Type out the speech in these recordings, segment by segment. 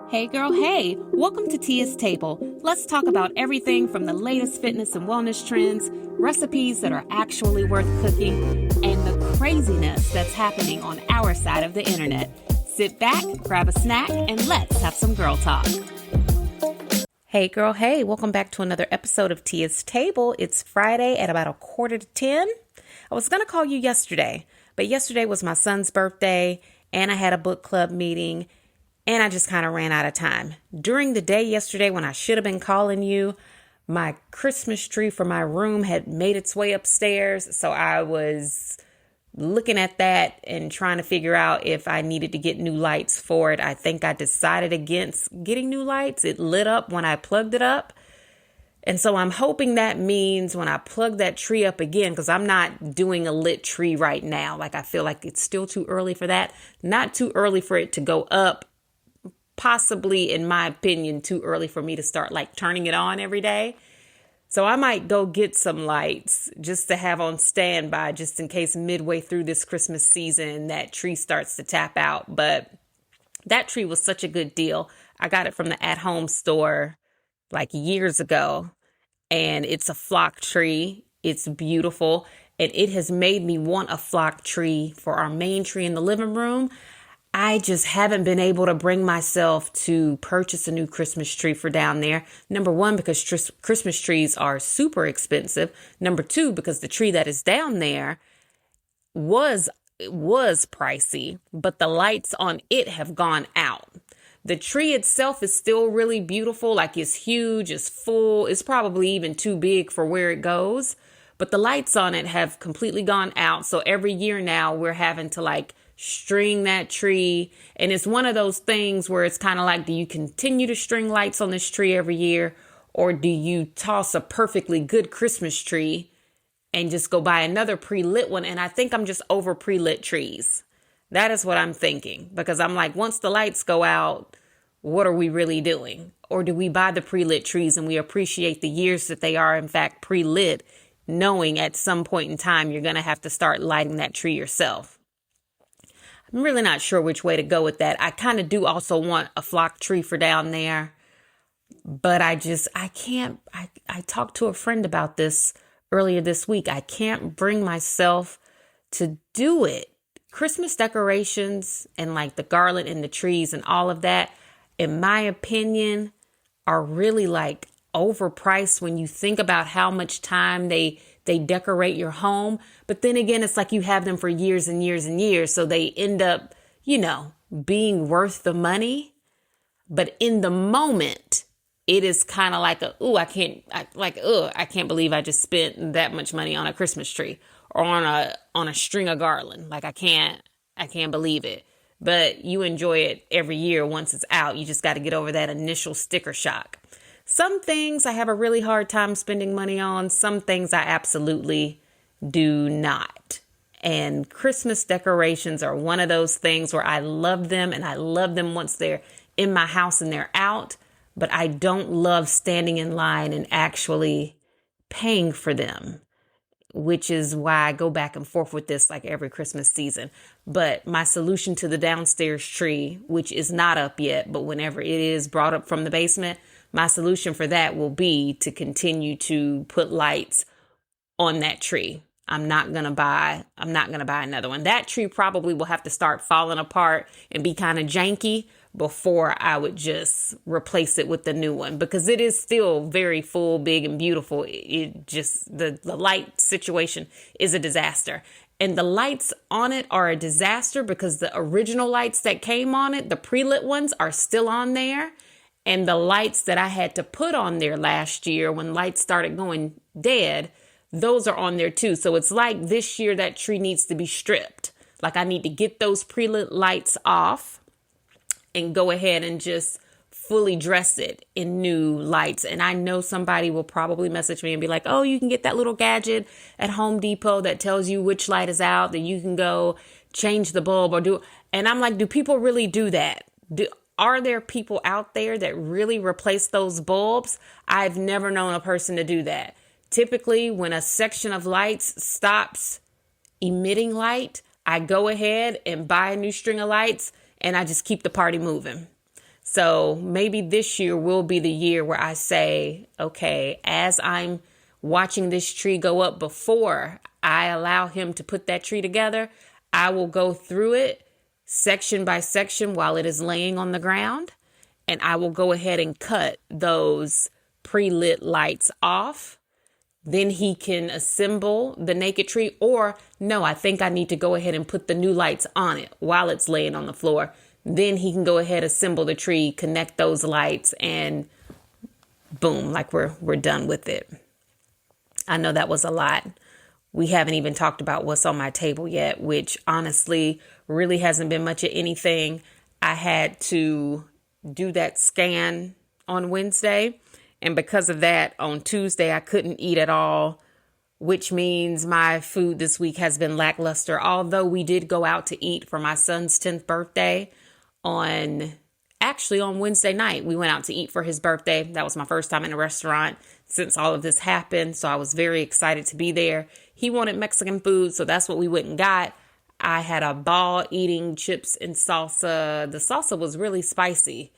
Hey girl, hey, welcome to Tia's Table. Let's talk about everything from the latest fitness and wellness trends, recipes that are actually worth cooking, and the craziness that's happening on our side of the internet. Sit back, grab a snack, and let's have some girl talk. Hey girl, hey, welcome back to another episode of Tia's Table. It's Friday at about 9:45. I was going to call you yesterday, but yesterday was my son's birthday, and I had a book club meeting, and I just kind of ran out of time. During the day yesterday when I should have been calling you, my Christmas tree for my room had made its way upstairs. So I was looking at that and trying to figure out if I needed to get new lights for it. I think I decided against getting new lights. It lit up when I plugged it up. And so I'm hoping that means when I plug that tree up again, because I'm not doing a lit tree right now. Like I feel like it's still too early for that. Not too early for it to go up. Possibly, in my opinion, too early for me to start like turning it on every day. So I might go get some lights just to have on standby, just in case midway through this Christmas season that tree starts to tap out. But that tree was such a good deal. I got it from the at-home store like years ago, and it's a flock tree. It's beautiful, and it has made me want a flock tree for our main tree in the living room. I just haven't been able to bring myself to purchase a new Christmas tree for down there. Number one, because Christmas trees are super expensive. Number two, because the tree that is down there was pricey, but the lights on it have gone out. The tree itself is still really beautiful. Like it's huge, it's full. It's probably even too big for where it goes. But the lights on it have completely gone out. So every year now we're having to like string that tree. And it's one of those things where it's kind of like, do you continue to string lights on this tree every year? Or do you toss a perfectly good Christmas tree and just go buy another pre-lit one? And I think I'm just over pre-lit trees. That is what I'm thinking. Because I'm like, once the lights go out, what are we really doing? Or do we buy the pre-lit trees and we appreciate the years that they are in fact pre-lit, knowing at some point in time you're going to have to start lighting that tree yourself? I'm really not sure which way to go with that. I kind of do also want a flock tree for down there, but I can't. I talked to a friend about this earlier this week. I can't bring myself to do it. Christmas decorations and like the garland and the trees and all of that, in my opinion, are really like overpriced when you think about how much time they decorate your home. But then again, it's like you have them for years and years and years. So they end up, being worth the money. But in the moment, it is kind of like I can't believe I just spent that much money on a Christmas tree or on a string of garland. Like I can't believe it. But you enjoy it every year once it's out. You just got to get over that initial sticker shock. Some things I have a really hard time spending money on. Some things I absolutely do not. And Christmas decorations are one of those things where I love them, and I love them once they're in my house and they're out. But I don't love standing in line and actually paying for them, which is why I go back and forth with this like every Christmas season. But my solution to the downstairs tree, which is not up yet, but whenever it is brought up from the basement, my solution for that will be to continue to put lights on that tree. I'm not going to buy another one. That tree probably will have to start falling apart and be kind of janky before I would just replace it with the new one, because it is still very full, big, and beautiful. It just, the light situation is a disaster. And the lights on it are a disaster because the original lights that came on it, the pre-lit ones, are still on there. And the lights that I had to put on there last year when lights started going dead, those are on there too. So it's like this year that tree needs to be stripped. Like I need to get those pre-lit lights off and go ahead and just fully dress it in new lights. And I know somebody will probably message me and be like, oh, you can get that little gadget at Home Depot that tells you which light is out, that you can go change the bulb or do. And I'm like, do people really do that? Are there people out there that really replace those bulbs? I've never known a person to do that. Typically, when a section of lights stops emitting light, I go ahead and buy a new string of lights and I just keep the party moving. So maybe this year will be the year where I say, okay, as I'm watching this tree go up, before I allow him to put that tree together, I will go through it section by section while it is laying on the ground. And I will go ahead and cut those pre-lit lights off. Then he can assemble the naked tree. Or no, I think I need to go ahead and put the new lights on it while it's laying on the floor. Then he can go ahead, assemble the tree, connect those lights, and boom, like we're done with it. I know that was a lot. We haven't even talked about what's on my table yet, which honestly really hasn't been much of anything. I had to do that scan on Wednesday, and because of that, on Tuesday, I couldn't eat at all, which means my food this week has been lackluster. Although we did go out to eat for my son's 10th birthday on Wednesday night. We went out to eat for his birthday. That was my first time in a restaurant since all of this happened. So I was very excited to be there. He wanted Mexican food, so that's what we went and got. I had a ball eating chips and salsa. The salsa was really spicy.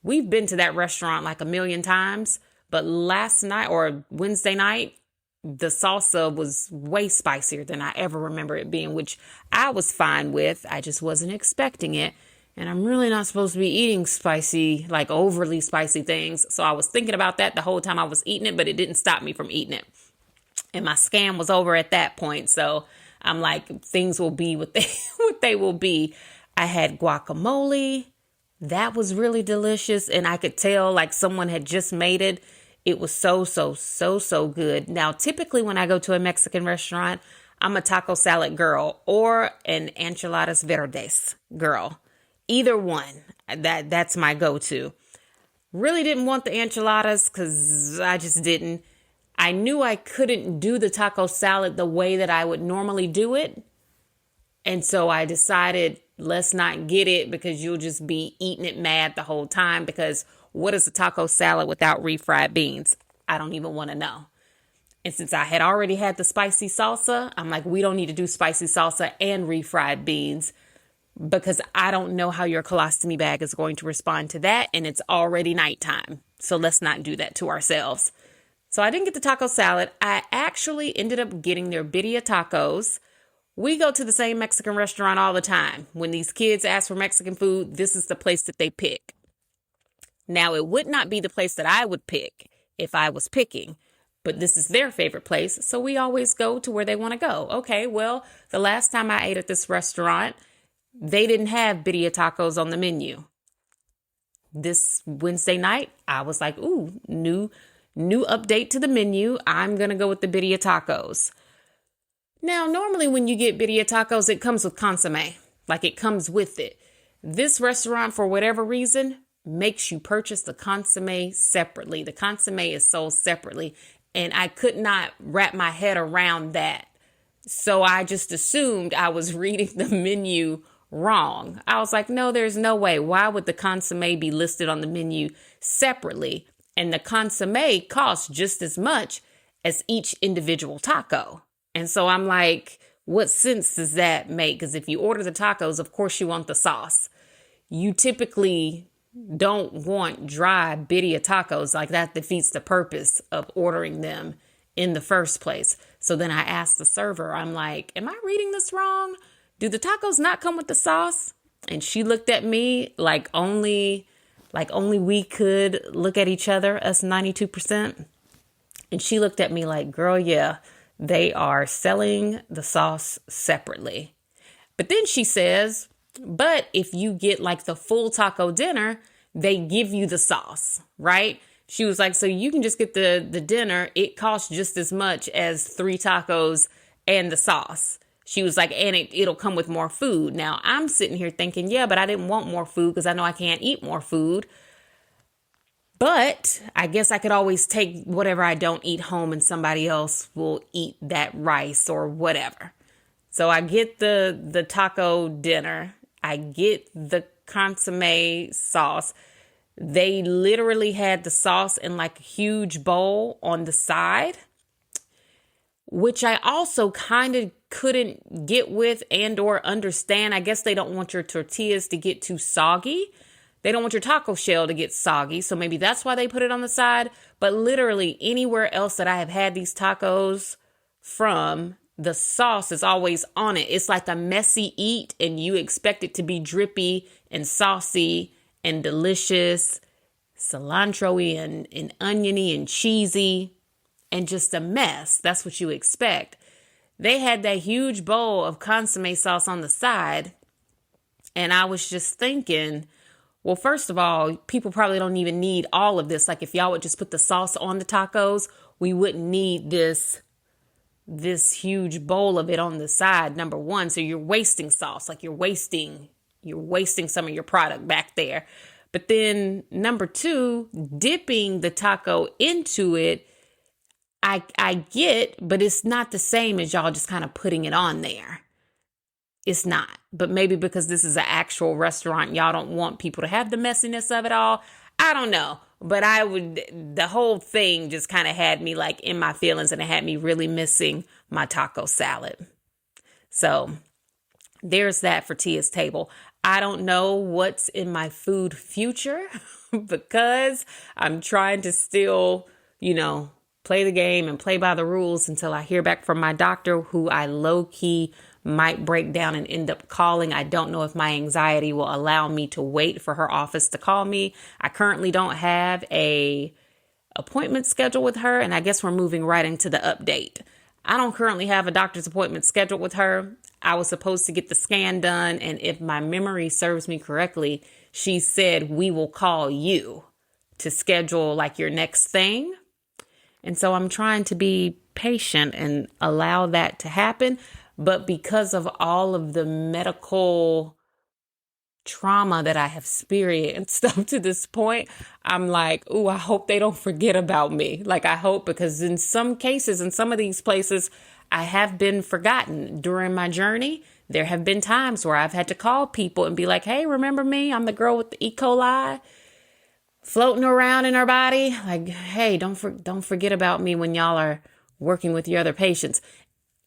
We've been to that restaurant like a million times, but last night or Wednesday night, the salsa was way spicier than I ever remember it being, which I was fine with. I just wasn't expecting it. And I'm really not supposed to be eating spicy, like overly spicy things. So I was thinking about that the whole time I was eating it, but it didn't stop me from eating it. And my scan was over at that point. So I'm like, things will be what they will be. I had guacamole. That was really delicious. And I could tell like someone had just made it. It was so good. Now, typically when I go to a Mexican restaurant, I'm a taco salad girl or an enchiladas verdes girl. Either one. That's my go-to. Really didn't want the enchiladas because I just didn't. I knew I couldn't do the taco salad the way that I would normally do it. And so I decided, let's not get it because you'll just be eating it mad the whole time. Because what is a taco salad without refried beans? I don't even want to know. And since I had already had the spicy salsa, I'm like, we don't need to do spicy salsa and refried beans because I don't know how your colostomy bag is going to respond to that. And it's already nighttime. So let's not do that to ourselves. So I didn't get the taco salad. I actually ended up getting their birria tacos. We go to the same Mexican restaurant all the time. When these kids ask for Mexican food, this is the place that they pick. Now, it would not be the place that I would pick if I was picking, but this is their favorite place. So we always go to where they want to go. Okay, well, the last time I ate at this restaurant, they didn't have birria tacos on the menu. This Wednesday night, I was like, ooh, new update to the menu. I'm going to go with the birria tacos. Now, normally when you get birria tacos, it comes with consomme. Like it comes with it. This restaurant, for whatever reason, makes you purchase the consomme separately. The consomme is sold separately. And I could not wrap my head around that. So I just assumed I was reading the menu wrong. I was like, no, there's no way. Why would the consomme be listed on the menu separately? And the consomme costs just as much as each individual taco. And so I'm like, what sense does that make? Because if you order the tacos, of course you want the sauce. You typically don't want dry birria tacos. Like that defeats the purpose of ordering them in the first place. So then I asked the server, I'm like, am I reading this wrong? Do the tacos not come with the sauce? And she looked at me like only we could look at each other, us 92%. And she looked at me like, girl, yeah, they are selling the sauce separately. But then she says, but if you get like the full taco dinner, they give you the sauce, right? She was like, so you can just get the dinner. It costs just as much as 3 tacos and the sauce. She was like, and it'll come with more food. Now I'm sitting here thinking, yeah, but I didn't want more food because I know I can't eat more food. But I guess I could always take whatever I don't eat home and somebody else will eat that rice or whatever. So I get the taco dinner. I get the consomme sauce. They literally had the sauce in like a huge bowl on the side, which I also kind of couldn't get with and or understand. I guess they don't want your tortillas to get too soggy. They don't want your taco shell to get soggy. So maybe that's why they put it on the side. But literally anywhere else that I have had these tacos from, the sauce is always on it. It's like a messy eat, and you expect it to be drippy and saucy and delicious, cilantro-y and oniony and cheesy, and just a mess. That's what you expect. They had that huge bowl of consomme sauce on the side, and I was just thinking, well, first of all, people probably don't even need all of this. Like if y'all would just put the sauce on the tacos, we wouldn't need this huge bowl of it on the side, number one. So you're wasting sauce, like you're wasting some of your product back there. But then number two, dipping the taco into it, I get, but it's not the same as y'all just kind of putting it on there. It's not. But maybe because this is an actual restaurant, y'all don't want people to have the messiness of it all. I don't know. But the whole thing just kind of had me like in my feelings, and it had me really missing my taco salad. So there's that for Tia's Table. I don't know what's in my food future because I'm trying to still, play the game and play by the rules until I hear back from my doctor, who I low-key might break down and end up calling. I don't know if my anxiety will allow me to wait for her office to call me. I currently don't have a appointment scheduled with her, and I guess we're moving right into the update. I don't currently have a doctor's appointment scheduled with her. I was supposed to get the scan done, and if my memory serves me correctly, she said, we will call you to schedule like your next thing. And so I'm trying to be patient and allow that to happen. But because of all of the medical trauma that I have experienced up to this point, I'm like, ooh, I hope they don't forget about me. Like, I hope, because in some cases, in some of these places, I have been forgotten during my journey. There have been times where I've had to call people and be like, hey, remember me? I'm the girl with the E. coli floating around in her body. Like, hey, don't forget about me when y'all are working with your other patients.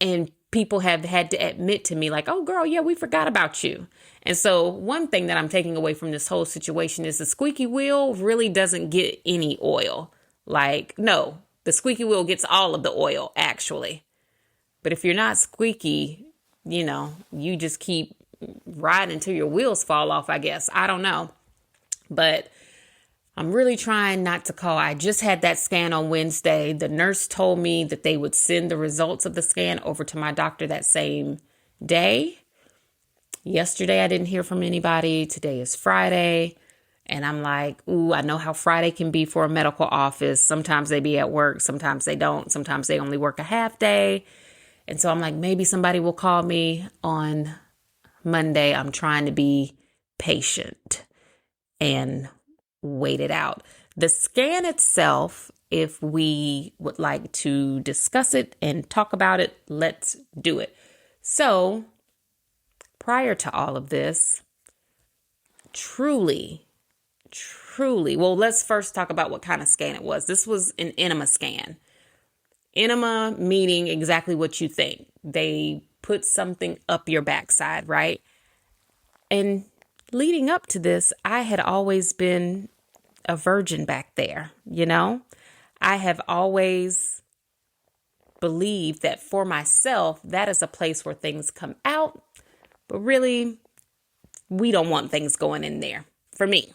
And people have had to admit to me like, oh, girl, yeah, we forgot about you. And so one thing that I'm taking away from this whole situation is the squeaky wheel really doesn't get any oil. Like, no, the squeaky wheel gets all of the oil, actually. But if you're not squeaky, you just keep riding until your wheels fall off, I guess. I don't know. But I'm really trying not to call. I just had that scan on Wednesday. The nurse told me that they would send the results of the scan over to my doctor that same day. Yesterday, I didn't hear from anybody. Today is Friday. And I'm like, ooh, I know how Friday can be for a medical office. Sometimes they be at work. Sometimes they don't. Sometimes they only work a half day. And so I'm like, maybe somebody will call me on Monday. I'm trying to be patient and wait it out. The scan itself, if we would like to discuss it and talk about it, let's do it. So prior to all of this, truly, well, let's first talk about what kind of scan it was. This was an enema scan. Enema meaning exactly what you think. They put something up your backside, right? And leading up to this, I had always been a virgin back there, I have always believed that for myself, that is a place where things come out. But really, we don't want things going in there. For me,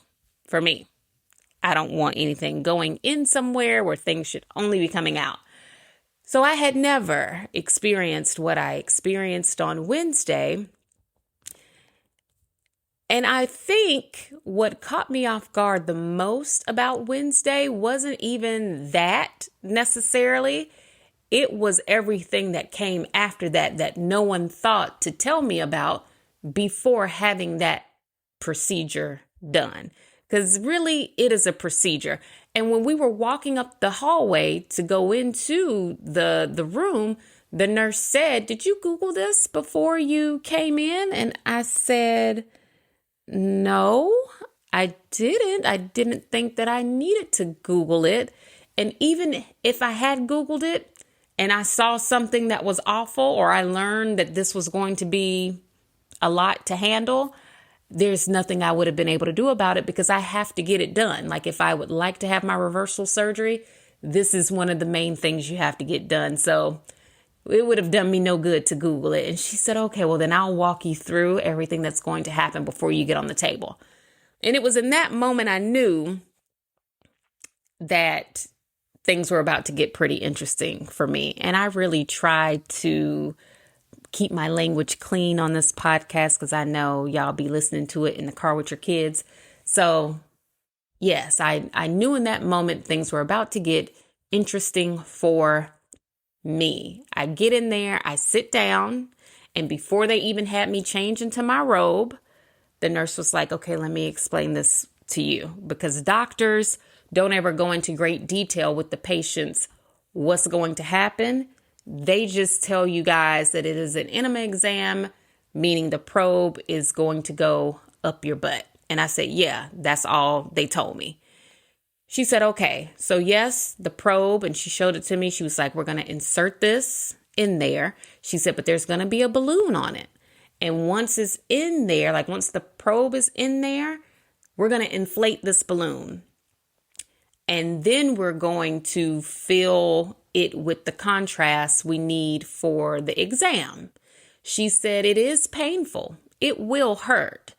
I don't want anything going in somewhere where things should only be coming out. So I had never experienced what I experienced on Wednesday. And I think what caught me off guard the most about Wednesday wasn't even that necessarily. It was everything that came after that no one thought to tell me about before having that procedure done. Because really, it is a procedure. And when we were walking up the hallway to go into the room, the nurse said, did you Google this before you came in? And I said, no, I didn't. I didn't think that I needed to Google it. And even if I had Googled it and I saw something that was awful, or I learned that this was going to be a lot to handle, there's nothing I would have been able to do about it because I have to get it done. Like if I would like to have my reversal surgery, this is one of the main things you have to get done. So it would have done me no good to Google it. And she said, okay, well, then I'll walk you through everything that's going to happen before you get on the table. And it was in that moment I knew that things were about to get pretty interesting for me. And I really tried to keep my language clean on this podcast because I know y'all be listening to it in the car with your kids. So yes, I knew in that moment things were about to get interesting for me. I get in there, I sit down, and before they even had me change into my robe, the nurse was like, okay, let me explain this to you, because doctors don't ever go into great detail with the patients what's going to happen. They just tell you guys that it is an enema exam, meaning the probe is going to go up your butt. And I said, yeah, that's all they told me. She said, okay, so yes, the probe, and she showed it to me. She was like, we're going to insert this in there. She said, but there's going to be a balloon on it. And once it's in there, like once the probe is in there, we're going to inflate this balloon. And then we're going to fill it with the contrast we need for the exam. She said, it is painful. It will hurt.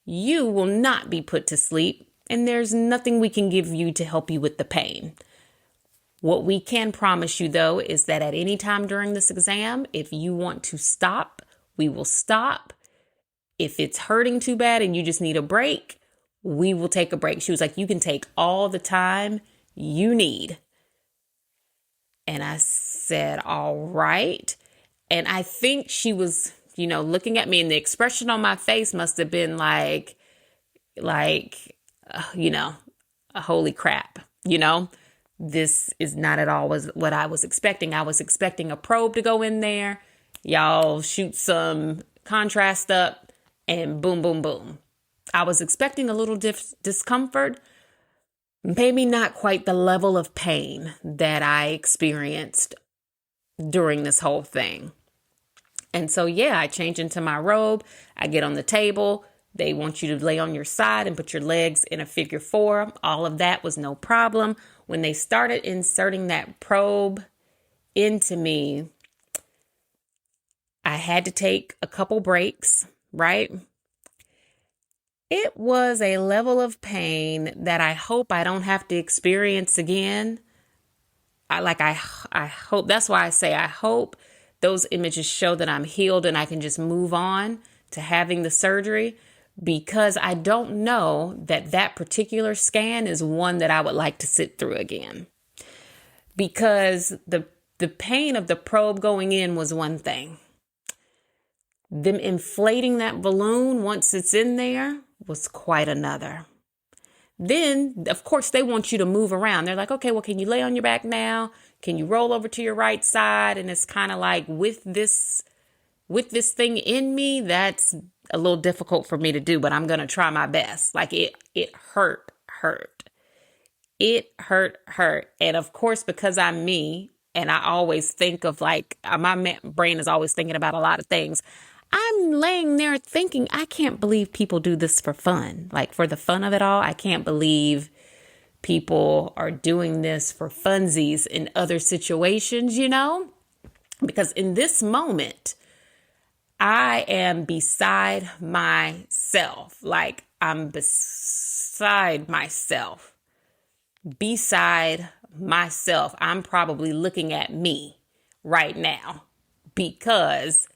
You will not be put to sleep. And there's nothing we can give you to help you with the pain. What we can promise you, though, is that at any time during this exam, if you want to stop, we will stop. If it's hurting too bad and you just need a break, we will take a break. She was like, you can take all the time you need. And I said, all right. And I think she was, looking at me, and the expression on my face must have been like, holy crap, this is not at all was what I was expecting. I was expecting a probe to go in there. Y'all shoot some contrast up and boom, boom, boom. I was expecting a little discomfort, maybe not quite the level of pain that I experienced during this whole thing. And so, yeah, I change into my robe. I get on the table. They want you to lay on your side and put your legs in a figure 4. All of that was no problem. When they started inserting that probe into me, I had to take a couple breaks, right? It was a level of pain that I hope I don't have to experience again. I hope, that's why I say I hope those images show that I'm healed and I can just move on to having the surgery, because I don't know that particular scan is one that I would like to sit through again. Because the pain of the probe going in was one thing. Them inflating that balloon once it's in there was quite another. Then, of course, they want you to move around. They're like, okay, well, can you lay on your back now? Can you roll over to your right side? And it's kind of like with this thing in me, that's a little difficult for me to do, but I'm going to try my best. Like it hurt. It hurt. And of course, because I'm me and I always think of my brain is always thinking about a lot of things. I'm laying there thinking, I can't believe people do this for fun. Like for the fun of it all, I can't believe people are doing this for funsies in other situations, because in this moment, I am beside myself. Like I'm beside myself. I'm probably looking at me right now because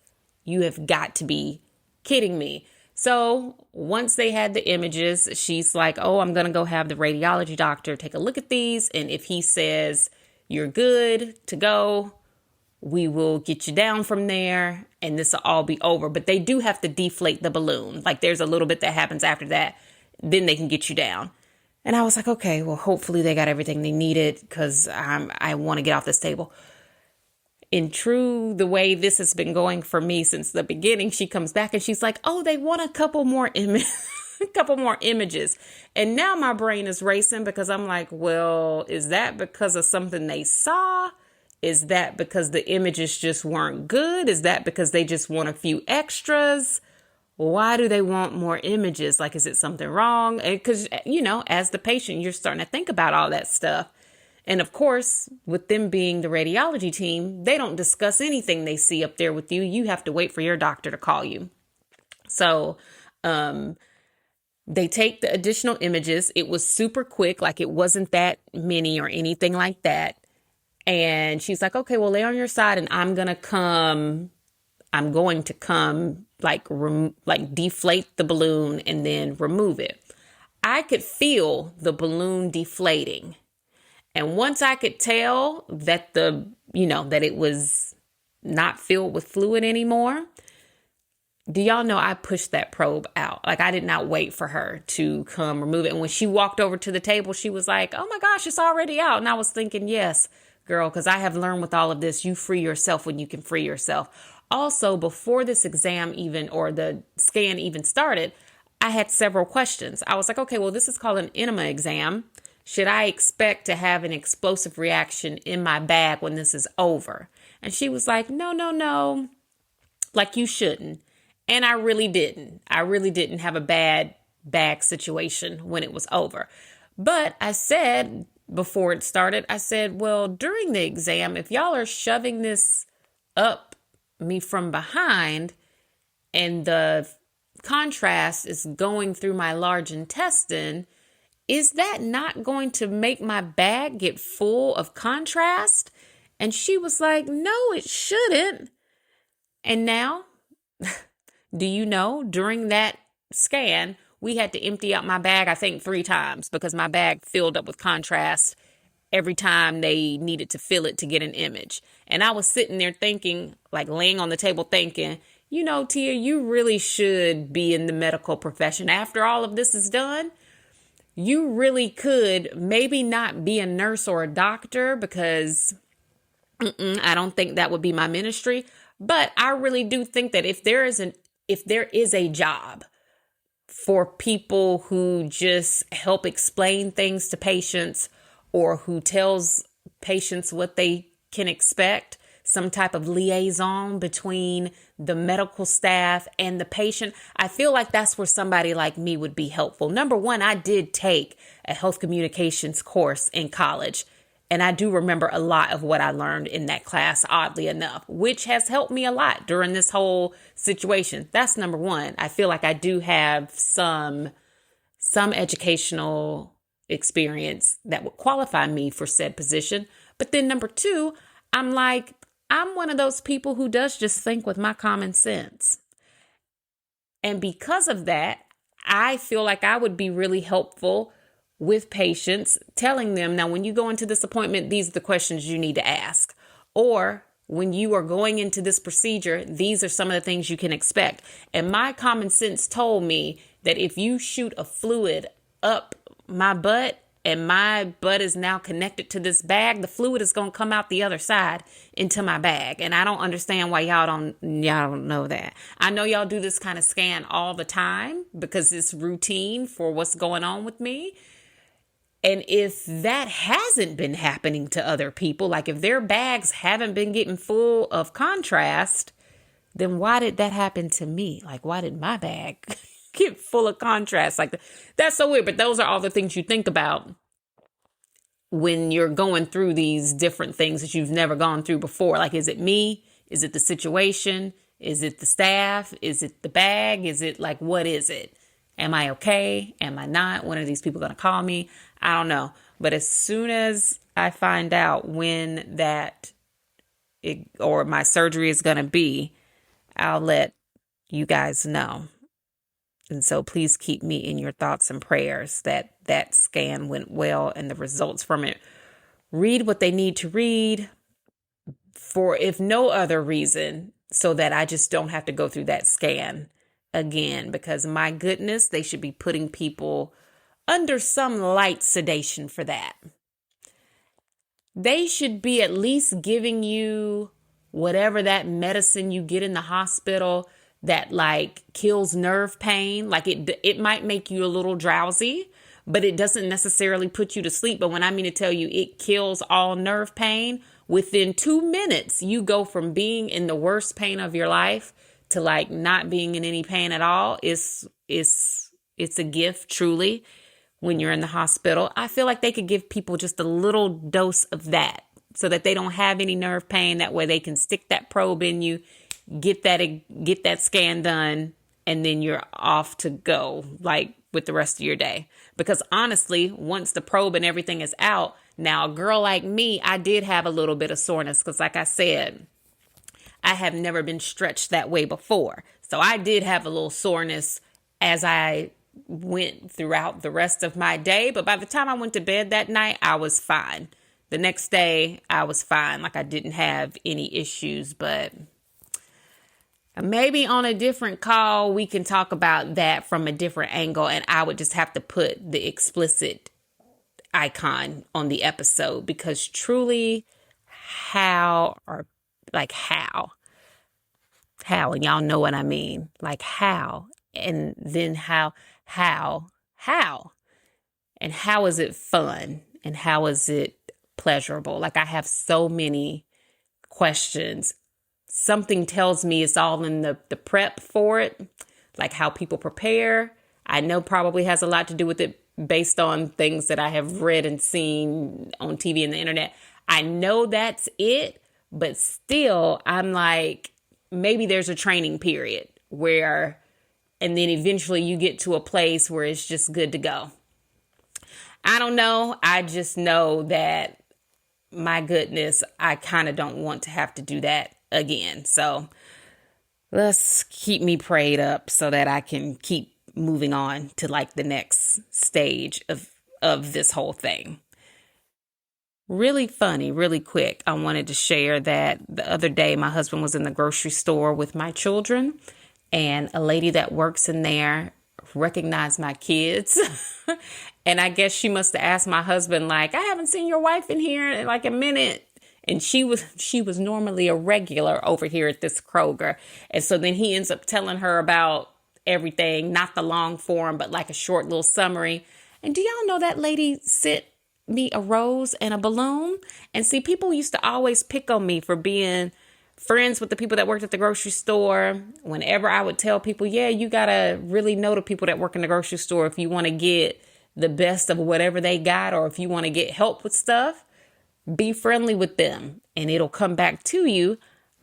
you have got to be kidding me. So once they had the images, she's like, oh, I'm going to go have the radiology doctor take a look at these. And if he says you're good to go, we will get you down from there and this will all be over. But they do have to deflate the balloon. Like there's a little bit that happens after that. Then they can get you down. And I was like, okay, well, hopefully they got everything they needed because I want to get off this table. In true the way this has been going for me since the beginning, she comes back and she's like, oh, they want a couple more images. And now my brain is racing because I'm like, well, is that because of something they saw? Is that because the images just weren't good? Is that because they just want a few extras? Why do they want more images? Like, is it something wrong? Because, as the patient, you're starting to think about all that stuff. And of course, with them being the radiology team, they don't discuss anything they see up there with you. You have to wait for your doctor to call you. So, they take the additional images. It was super quick, like it wasn't that many or anything like that. And she's like, okay, well, lay on your side and I'm going to come, like deflate the balloon and then remove it. I could feel the balloon deflating. And once I could tell that that it was not filled with fluid anymore, do y'all know I pushed that probe out? Like, I did not wait for her to come remove it. And when she walked over to the table, she was like, oh my gosh, it's already out. And I was thinking, yes, girl, because I have learned with all of this, you free yourself when you can free yourself. Also, before this exam or the scan even started, I had several questions. I was like, okay, well, this is called an enema exam. Should I expect to have an explosive reaction in my bag when this is over? And she was like, no, like you shouldn't. And I really didn't. I really didn't have a bad bag situation when it was over. But I said before it started, I said, well, during the exam, if y'all are shoving this up me from behind and the contrast is going through my large intestine, is that not going to make my bag get full of contrast? And she was like, no, it shouldn't. And now, do you know, during that scan, we had to empty out my bag, I think 3 times because my bag filled up with contrast every time they needed to fill it to get an image. And I was sitting there thinking, like laying on the table thinking, Tia, you really should be in the medical profession. After all of this is done, you really could maybe not be a nurse or a doctor because I don't think that would be my ministry. But I really do think that if there is a job for people who just help explain things to patients or who tells patients what they can expect, some type of liaison between the medical staff and the patient, I feel like that's where somebody like me would be helpful. Number one, I did take a health communications course in college, and I do remember a lot of what I learned in that class, oddly enough, which has helped me a lot during this whole situation. That's number one. I feel like I do have some educational experience that would qualify me for said position. But then number two, I'm one of those people who does just think with my common sense. And because of that, I feel like I would be really helpful with patients, telling them, now, when you go into this appointment, these are the questions you need to ask. Or when you are going into this procedure, these are some of the things you can expect. And my common sense told me that if you shoot a fluid up my butt, and my butt is now connected to this bag, the fluid is going to come out the other side into my bag. And I don't understand why y'all don't know that. I know y'all do this kind of scan all the time because it's routine for what's going on with me. And if that hasn't been happening to other people, like if their bags haven't been getting full of contrast, then why did that happen to me? Like, why did my bag get full of contrast? Like, that's so weird. But those are all the things you think about when you're going through these different things that you've never gone through before. Like, is it me? Is it the situation? Is it the staff? Is it the bag? Is it like, what is it? Am I okay? Am I not? When are these people going to call me? I don't know. But as soon as I find out when or my surgery is going to be, I'll let you guys know. And so please keep me in your thoughts and prayers that that scan went well and the results from it. Read what they need to read for, if no other reason, so that I just don't have to go through that scan again, because my goodness, they should be putting people under some light sedation for that. They should be at least giving you whatever that medicine you get in the hospital that like kills nerve pain. Like it might make you a little drowsy, but it doesn't necessarily put you to sleep. But when I mean to tell you it kills all nerve pain, within 2 minutes, you go from being in the worst pain of your life to like not being in any pain at all it's a gift truly when you're in the hospital. I feel like they could give people just a little dose of that so that they don't have any nerve pain. That way they can stick that probe in you, get that scan done, and then you're off to go like with the rest of your day. Because honestly, once the probe and everything is out, now a girl like me, I did have a little bit of soreness because like I said, I have never been stretched that way before. So I did have a little soreness as I went throughout the rest of my day. But by the time I went to bed that night, I was fine. The next day, I was fine. Like I didn't have any issues. But maybe on a different call, we can talk about that from a different angle. And I would just have to put the explicit icon on the episode. Because truly, how, and y'all know what I mean. Like how, and then how, and how is it fun? And how is it pleasurable? Like I have so many questions. Something tells me it's all in the prep for it, like how people prepare. I know probably has a lot to do with it based on things that I have read and seen on TV and the internet. I know that's it, but still I'm like, maybe there's a training period where, and then eventually you get to a place where it's just good to go. I don't know. I just know that, my goodness, I kind of don't want to have to do that again. So let's keep me prayed up so that I can keep moving on to like the next stage of this whole thing. Really funny, really quick. I wanted to share that the other day, my husband was in the grocery store with my children, and a lady that works in there recognized my kids. And I guess she must have asked my husband, like, I haven't seen your wife in here in like a minute. And she was normally a regular over here at this Kroger. And so then he ends up telling her about everything, not the long form, but like a short little summary. And do y'all know that lady sent me a rose and a balloon? And see, people used to always pick on me for being friends with the people that worked at the grocery store. Whenever I would tell people, yeah, you got to really know the people that work in the grocery store if you want to get the best of whatever they got, or if you want to get help with stuff, be friendly with them and it'll come back to you.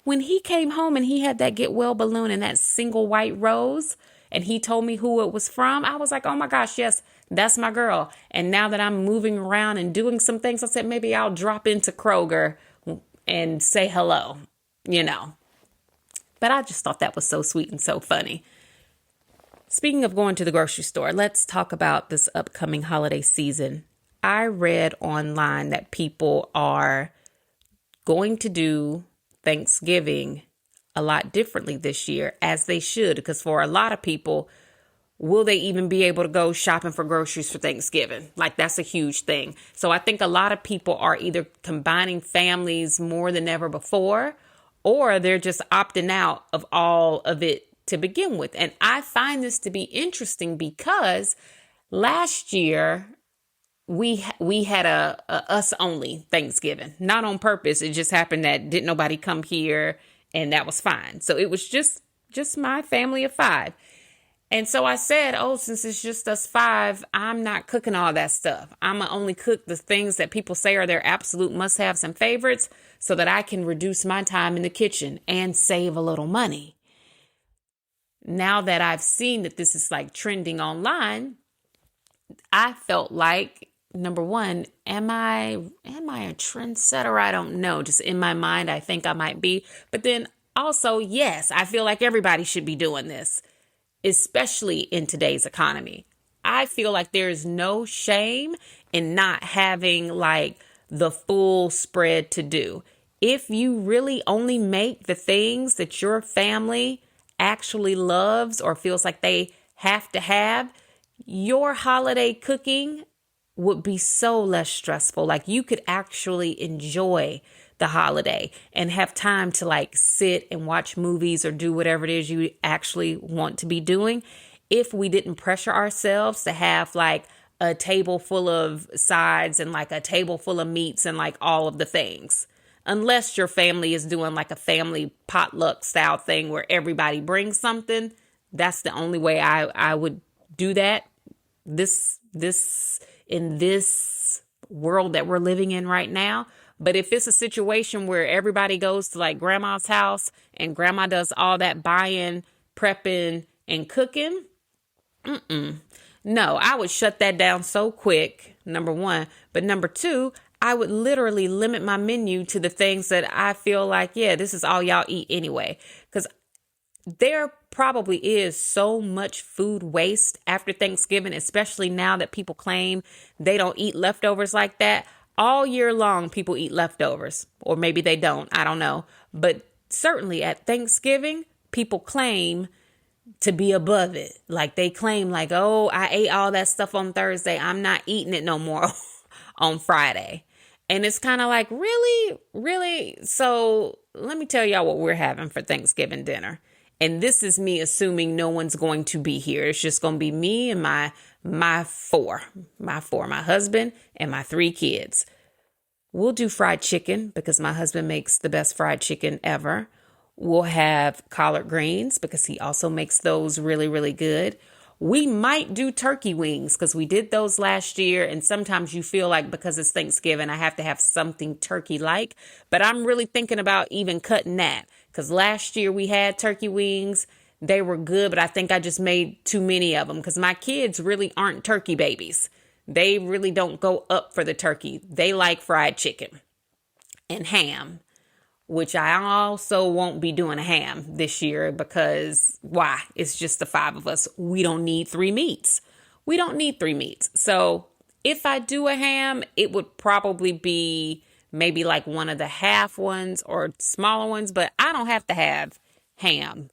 When he came home and he had that get well balloon and that single white rose, and he told me who it was from, I was like, oh my gosh, yes, that's my girl. And now that I'm moving around and doing some things, I said, maybe I'll drop into Kroger and say hello, But I just thought that was so sweet and so funny. Speaking of going to the grocery store, let's talk about this upcoming holiday season. I read online that people are going to do Thanksgiving a lot differently this year, as they should, because for a lot of people, will they even be able to go shopping for groceries for Thanksgiving? Like, that's a huge thing. So I think a lot of people are either combining families more than ever before, or they're just opting out of all of it to begin with. And I find this to be interesting because last year we had a us only Thanksgiving, not on purpose. It just happened that didn't nobody come here, and that was fine. So it was just my family of 5. And so I said, oh, since it's just us 5, I'm not cooking all that stuff. I'm going to only cook the things that people say are their absolute must-haves and favorites so that I can reduce my time in the kitchen and save a little money. Now that I've seen that this is like trending online, I felt like, number one, am I a trendsetter? I don't know. Just in my mind, I think I might be. But then also, yes, I feel like everybody should be doing this, especially in today's economy. I feel like there is no shame in not having like the full spread to do. If you really only make the things that your family actually loves or feels like they have to have, your holiday cooking would be so less stressful. Like, you could actually enjoy the holiday and have time to like sit and watch movies or do whatever it is you actually want to be doing if we didn't pressure ourselves to have like a table full of sides and like a table full of meats and like all of the things. unless your family is doing like a family potluck style thing where everybody brings something. That's the only way I would do that. In this world that we're living in right now. But if it's a situation where everybody goes to like grandma's house and grandma does all that buying, prepping, and cooking, no, I would shut that down so quick, number one. But number two, I would literally limit my menu to the things that I feel like, yeah, this is all y'all eat anyway. Because there probably is so much food waste after Thanksgiving, especially now that people claim they don't eat leftovers like that. All year long, people eat leftovers, or maybe they don't. I don't know. But certainly at Thanksgiving, people claim to be above it. Like they claim like, oh, I ate all that stuff on Thursday. I'm not eating it no more on Friday. And it's kind of like, really? Really? So let me tell y'all what we're having for Thanksgiving dinner. And this is me assuming no one's going to be here. It's just going to be me and my husband and my 3 kids. We'll do fried chicken because my husband makes the best fried chicken ever. We'll have collard greens because he also makes those really, really good. We might do turkey wings because we did those last year. And sometimes you feel like because it's Thanksgiving, I have to have something turkey-like. But I'm really thinking about even cutting that because last year we had turkey wings. They were good, but I think I just made too many of them because my kids really aren't turkey babies. They really don't go up for the turkey. They like fried chicken and ham, which I also won't be doing a ham this year because why? It's just the 5 of us. We don't need 3 meats. So if I do a ham, it would probably be maybe like one of the half ones or smaller ones, but I don't have to have ham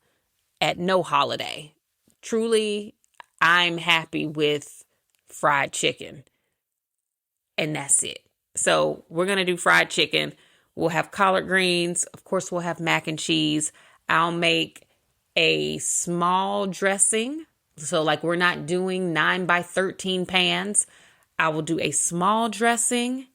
at no holiday. Truly, I'm happy with fried chicken. And that's it. So we're going to do fried chicken. We'll have collard greens. Of course, we'll have mac and cheese. I'll make a small dressing. So like we're not doing 9x13 pans. I will do a small dressing.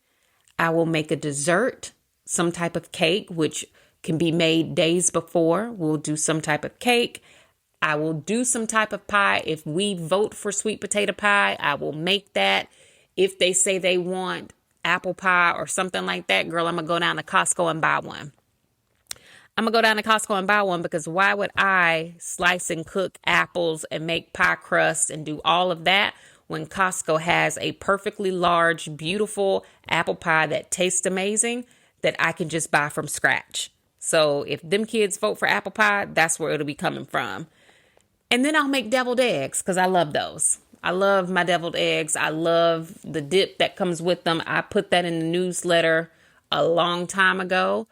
I will make a dessert, some type of cake, which can be made days before. We'll do some type of cake. I will do some type of pie. If we vote for sweet potato pie, I will make that. If they say they want apple pie or something like that, girl, I'm going to go down to Costco and buy one. Because why would I slice and cook apples and make pie crust and do all of that when Costco has a perfectly large, beautiful apple pie that tastes amazing that I can just buy from scratch? So if them kids vote for apple pie, that's where it'll be coming from. And then I'll make deviled eggs because I love those. I love my deviled eggs. I love the dip that comes with them. I put that in the newsletter a long time ago.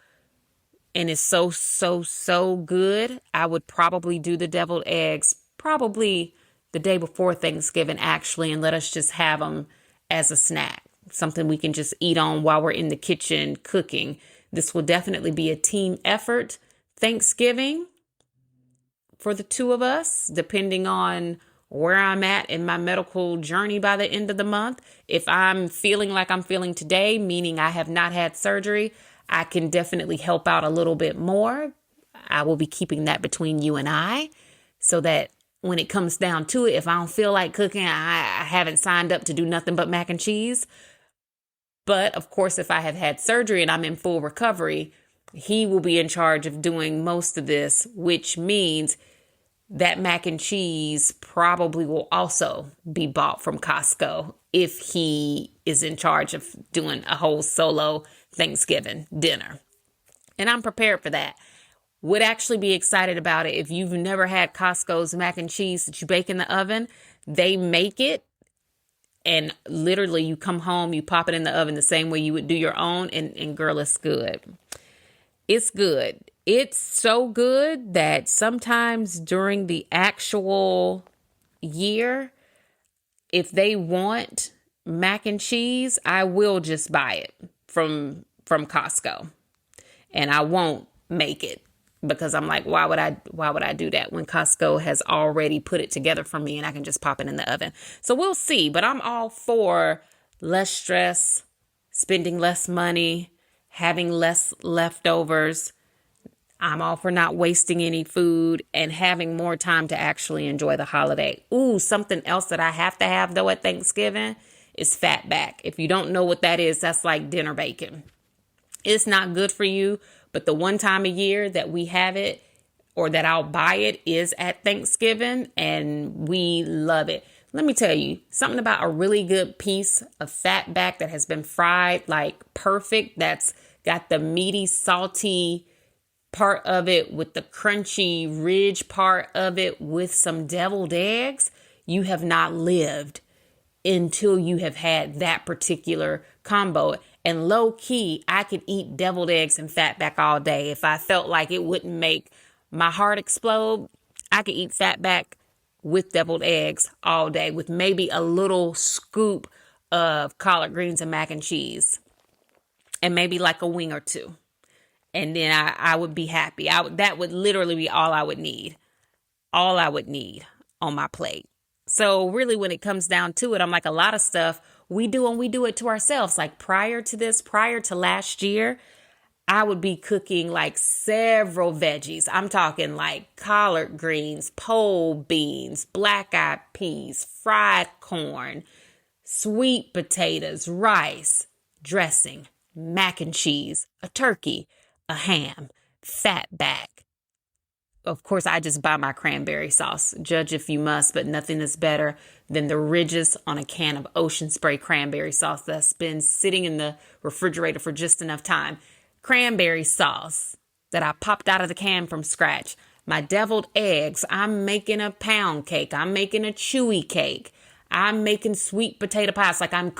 And it's so, so, so good. I would probably do the deviled eggs probably the day before Thanksgiving, actually, and let us just have them as a snack. Something we can just eat on while we're in the kitchen cooking. This will definitely be a team effort. Thanksgiving for the 2 of us, depending on where I'm at in my medical journey by the end of the month. If I'm feeling like I'm feeling today, meaning I have not had surgery, I can definitely help out a little bit more. I will be keeping that between you and I so that when it comes down to it, if I don't feel like cooking, I haven't signed up to do nothing but mac and cheese. But of course, if I have had surgery and I'm in full recovery, he will be in charge of doing most of this, which means that mac and cheese probably will also be bought from Costco if he is in charge of doing a whole solo Thanksgiving dinner. And I'm prepared for that. Would actually be excited about it. If you've never had Costco's mac and cheese that you bake in the oven, they make it and literally you come home, you pop it in the oven the same way you would do your own. And girl, it's good. It's good. It's so good that sometimes during the actual year, if they want mac and cheese, I will just buy it from Costco. And I won't make it because I'm like, why would I do that when Costco has already put it together for me and I can just pop it in the oven? So we'll see, but I'm all for less stress, spending less money, having less leftovers. I'm all for not wasting any food and having more time to actually enjoy the holiday. Ooh, something else that I have to have though at Thanksgiving is fatback. If you don't know what that is, that's like dinner bacon. It's not good for you, but the one time a year that we have it or that I'll buy it is at Thanksgiving, and we love it. Let me tell you something about a really good piece of fatback that has been fried like perfect, that's got the meaty, salty part of it with the crunchy ridge part of it with some deviled eggs. You have not lived until you have had that particular combo. And low key, I could eat deviled eggs and fatback all day. If I felt like it wouldn't make my heart explode, I could eat fatback with deviled eggs all day with maybe a little scoop of collard greens and mac and cheese and maybe like a wing or two. And then I would be happy. That would literally be all I would need on my plate. So really, when it comes down to it, I'm like, a lot of stuff we do and we do it to ourselves. Like prior to last year, I would be cooking like several veggies. I'm talking like collard greens, pole beans, black-eyed peas, fried corn, sweet potatoes, rice, dressing, mac and cheese, a turkey, a ham, fatback. Of course, I just buy my cranberry sauce. Judge if you must, but nothing is better than the ridges on a can of Ocean Spray cranberry sauce that's been sitting in the refrigerator for just enough time. Cranberry sauce that I popped out of the can from scratch. My deviled eggs. I'm making a pound cake. I'm making a chewy cake. I'm making sweet potato pies. Like I'm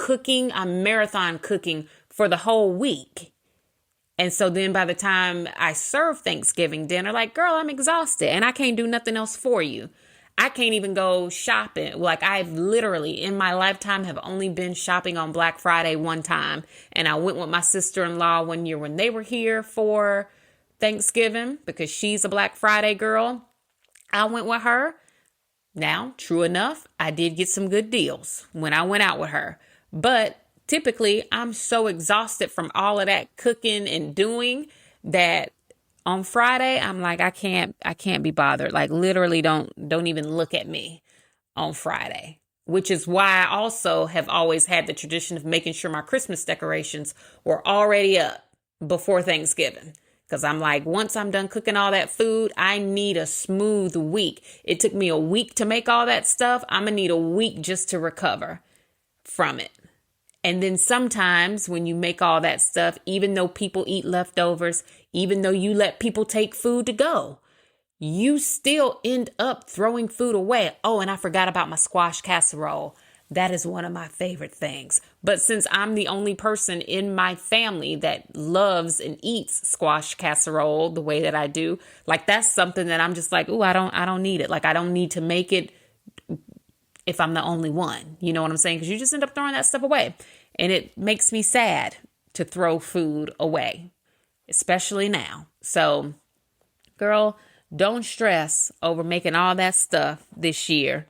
marathon cooking for the whole week. And so then by the time I serve Thanksgiving dinner, like, girl, I'm exhausted and I can't do nothing else for you. I can't even go shopping. Like I've literally in my lifetime have only been shopping on Black Friday one time. And I went with my sister-in-law one year when they were here for Thanksgiving because she's a Black Friday girl. I went with her. Now, true enough, I did get some good deals when I went out with her. But typically, I'm so exhausted from all of that cooking and doing that on Friday, I'm like, I can't be bothered. Like literally don't even look at me on Friday, which is why I also have always had the tradition of making sure my Christmas decorations were already up before Thanksgiving. Because I'm like, once I'm done cooking all that food, I need a smooth week. It took me a week to make all that stuff. I'm going to need a week just to recover from it. And then sometimes when you make all that stuff, even though people eat leftovers, even though you let people take food to go, you still end up throwing food away. Oh, and I forgot about my squash casserole. That is one of my favorite things. But since I'm the only person in my family that loves and eats squash casserole the way that I do, like that's something that I'm just like, ooh, I don't need it. Like I don't need to make it if I'm the only one. You know what I'm saying? Because you just end up throwing that stuff away. And it makes me sad to throw food away, especially now. So, girl, don't stress over making all that stuff this year.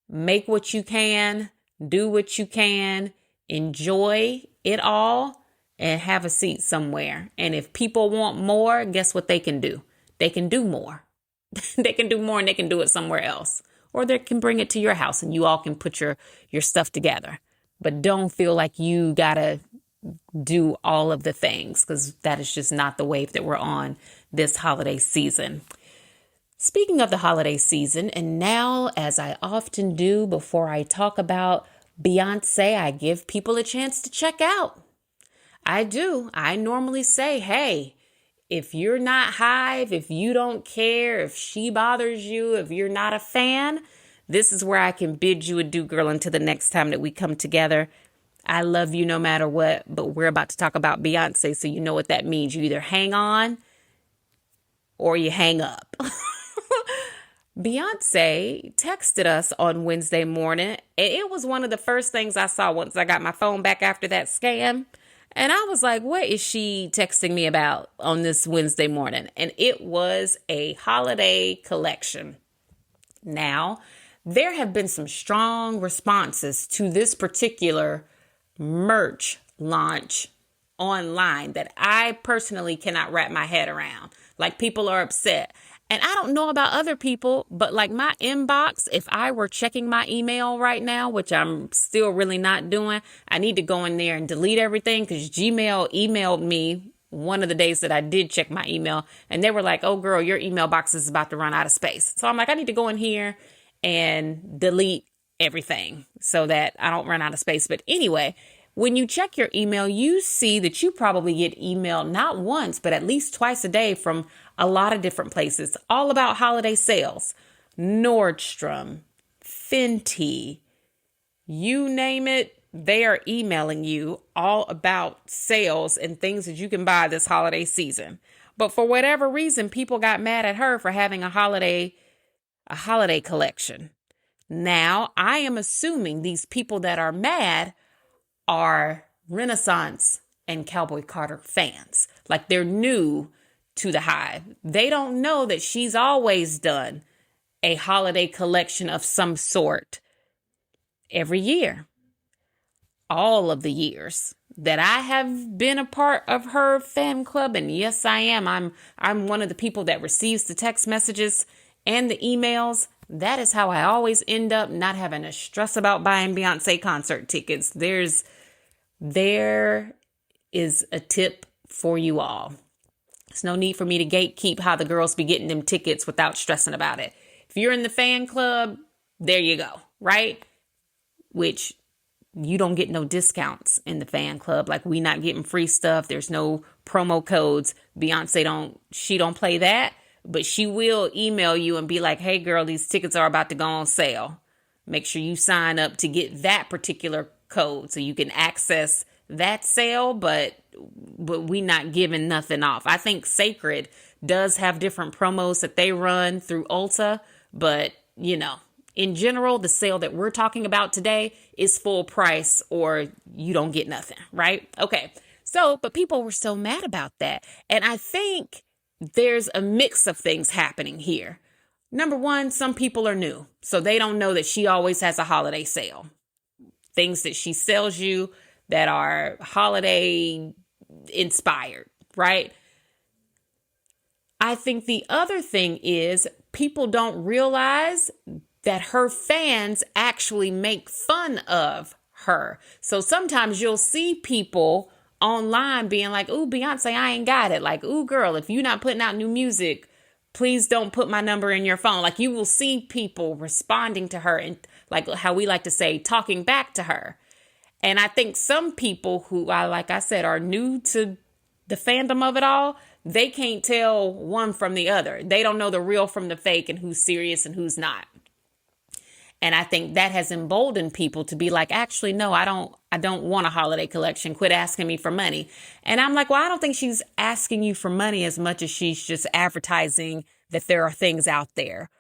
Make what you can, do what you can, enjoy it all, and have a seat somewhere. And if people want more, guess what they can do? They can do more. They can do more and they can do it somewhere else. Or they can bring it to your house and you all can put your stuff together. But don't feel like you gotta do all of the things because that is just not the wave that we're on this holiday season. Speaking of the holiday season, and now as I often do before I talk about Beyoncé, I give people a chance to check out. I do. I normally say, hey, if you're not Hive, if you don't care, if she bothers you, if you're not a fan, this is where I can bid you adieu, girl, until the next time that we come together. I love you no matter what, but we're about to talk about Beyoncé, so you know what that means. You either hang on or you hang up. Beyoncé texted us on Wednesday morning, and it was one of the first things I saw once I got my phone back after that scam. And I was like, what is she texting me about on this Wednesday morning? And it was a holiday collection. Now, there have been some strong responses to this particular merch launch online that I personally cannot wrap my head around. Like, people are upset. And I don't know about other people, but like my inbox, if I were checking my email right now, which I'm still really not doing, I need to go in there and delete everything, because Gmail emailed me one of the days that I did check my email, and they were like, oh girl, your email box is about to run out of space. So I'm like, I need to go in here and delete everything so that I don't run out of space. But anyway, when you check your email, you see that you probably get emailed not once, but at least twice a day from a lot of different places, all about holiday sales. Nordstrom, Fenty, you name it, they are emailing you all about sales and things that you can buy this holiday season. But for whatever reason, people got mad at her for having a holiday collection. Now, I am assuming these people that are mad are Renaissance and Cowboy Carter fans. Like, they're new to the hive. They don't know that she's always done a holiday collection of some sort every year. All of the years that I have been a part of her fan club, and yes, I am. I'm one of the people that receives the text messages and the emails. That is how I always end up not having to stress about buying Beyoncé concert tickets. There is a tip for you all. There's no need for me to gatekeep how the girls be getting them tickets without stressing about it. If you're in the fan club, there you go, right? Which you don't get no discounts in the fan club. Like, we not getting free stuff. There's no promo codes. Beyoncé don't play that, but she will email you and be like, hey girl, these tickets are about to go on sale. Make sure you sign up to get that particular code so you can access that sale, but we not giving nothing off. I think Sacred does have different promos that they run through Ulta, but in general, the sale that we're talking about today is full price or you don't get nothing, right? Okay. So, but people were so mad about that. And I think there's a mix of things happening here. Number one, some people are new, so they don't know that she always has a holiday sale. Things that she sells you that are holiday inspired, right? I think the other thing is people don't realize that her fans actually make fun of her. So sometimes you'll see people online being like, ooh, Beyonce, I ain't got it. Like, ooh, girl, if you're not putting out new music, please don't put my number in your phone. Like, you will see people responding to her and, like how we like to say, talking back to her. And I think some people who, like I said, are new to the fandom of it all, they can't tell one from the other. They don't know the real from the fake and who's serious and who's not. And I think that has emboldened people to be like, actually, no, I don't want a holiday collection. Quit asking me for money. And I'm like, well, I don't think she's asking you for money as much as she's just advertising that there are things out there.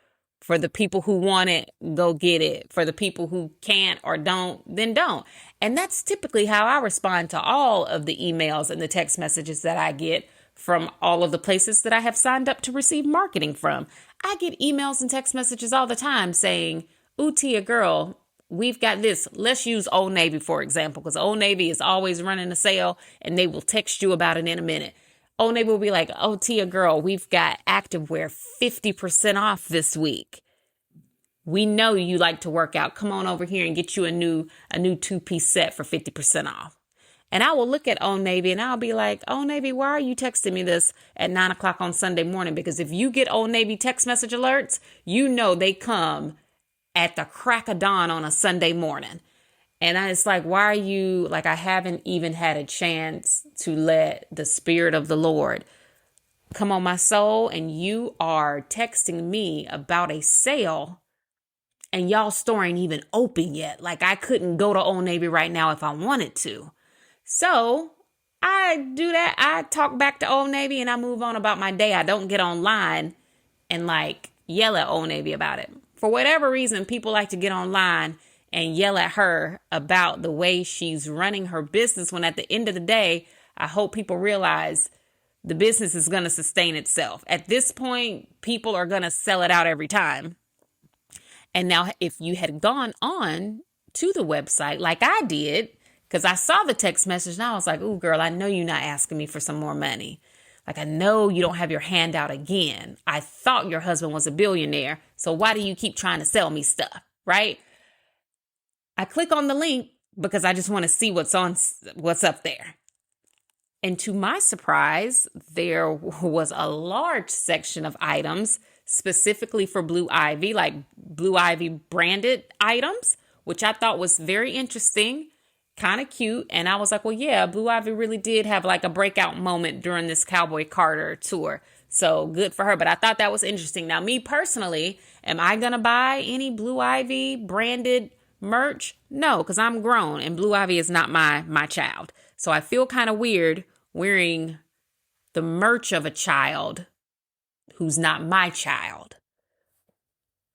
For the people who want it, go get it. For the people who can't or don't, then don't. And that's typically how I respond to all of the emails and the text messages that I get from all of the places that I have signed up to receive marketing from. I get emails and text messages all the time saying, ooh, Tia, girl, we've got this. Let's use Old Navy, for example, because Old Navy is always running a sale and they will text you about it in a minute. Old Navy will be like, oh, Tia, girl, we've got activewear 50% off this week. We know you like to work out. Come on over here and get you a new 2-piece set for 50% off. And I will look at Old Navy and I'll be like, Old Navy, why are you texting me this at 9 o'clock on Sunday morning? Because if you get Old Navy text message alerts, you know they come at the crack of dawn on a Sunday morning. And it's like, why are you, like, I haven't even had a chance to let the Spirit of the Lord come on my soul. And you are texting me about a sale and y'all store ain't even open yet. Like, I couldn't go to Old Navy right now if I wanted to. So I do that. I talk back to Old Navy and I move on about my day. I don't get online and like yell at Old Navy about it. For whatever reason, people like to get online and yell at her about the way she's running her business, when at the end of the day, I hope people realize the business is going to sustain itself. At this point, people are going to sell it out every time. And now if you had gone on to the website like I did, Because I saw the text message and I was like, ooh, girl, I know you're not asking me for some more money. Like, I know you don't have your hand out again. I thought your husband was a billionaire. So why do you keep trying to sell me stuff? Right? I click on the link because I just want to see what's up there. And to my surprise, there was a large section of items specifically for Blue Ivy, like Blue Ivy branded items, which I thought was very interesting, kind of cute. And I was like, well, yeah, Blue Ivy really did have like a breakout moment during this Cowboy Carter tour. So good for her. But I thought that was interesting. Now, me personally, am I going to buy any Blue Ivy branded merch? No, because I'm grown and Blue Ivy is not my child. So I feel kind of weird wearing the merch of a child who's not my child.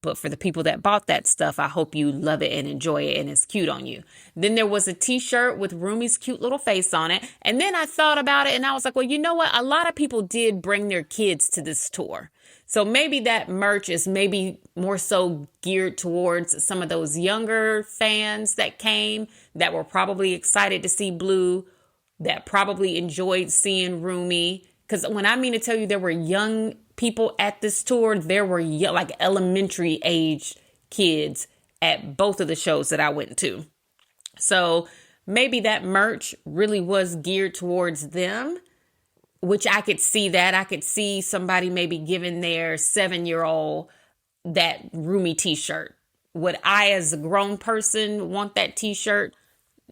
But for the people that bought that stuff, I hope you love it and enjoy it and it's cute on you. Then there was a t-shirt with Rumi's cute little face on it. And then I thought about it and I was like, well, you know what? A lot of people did bring their kids to this tour. So maybe that merch is maybe more so geared towards some of those younger fans that came that were probably excited to see Blue, that probably enjoyed seeing Rumi. Because when I mean to tell you there were young people at this tour, there were like elementary age kids at both of the shows that I went to. So maybe that merch really was geared towards them, which I could see that. I could see somebody maybe giving their 7-year-old that Rumi t-shirt. Would I, as a grown person, want that t-shirt?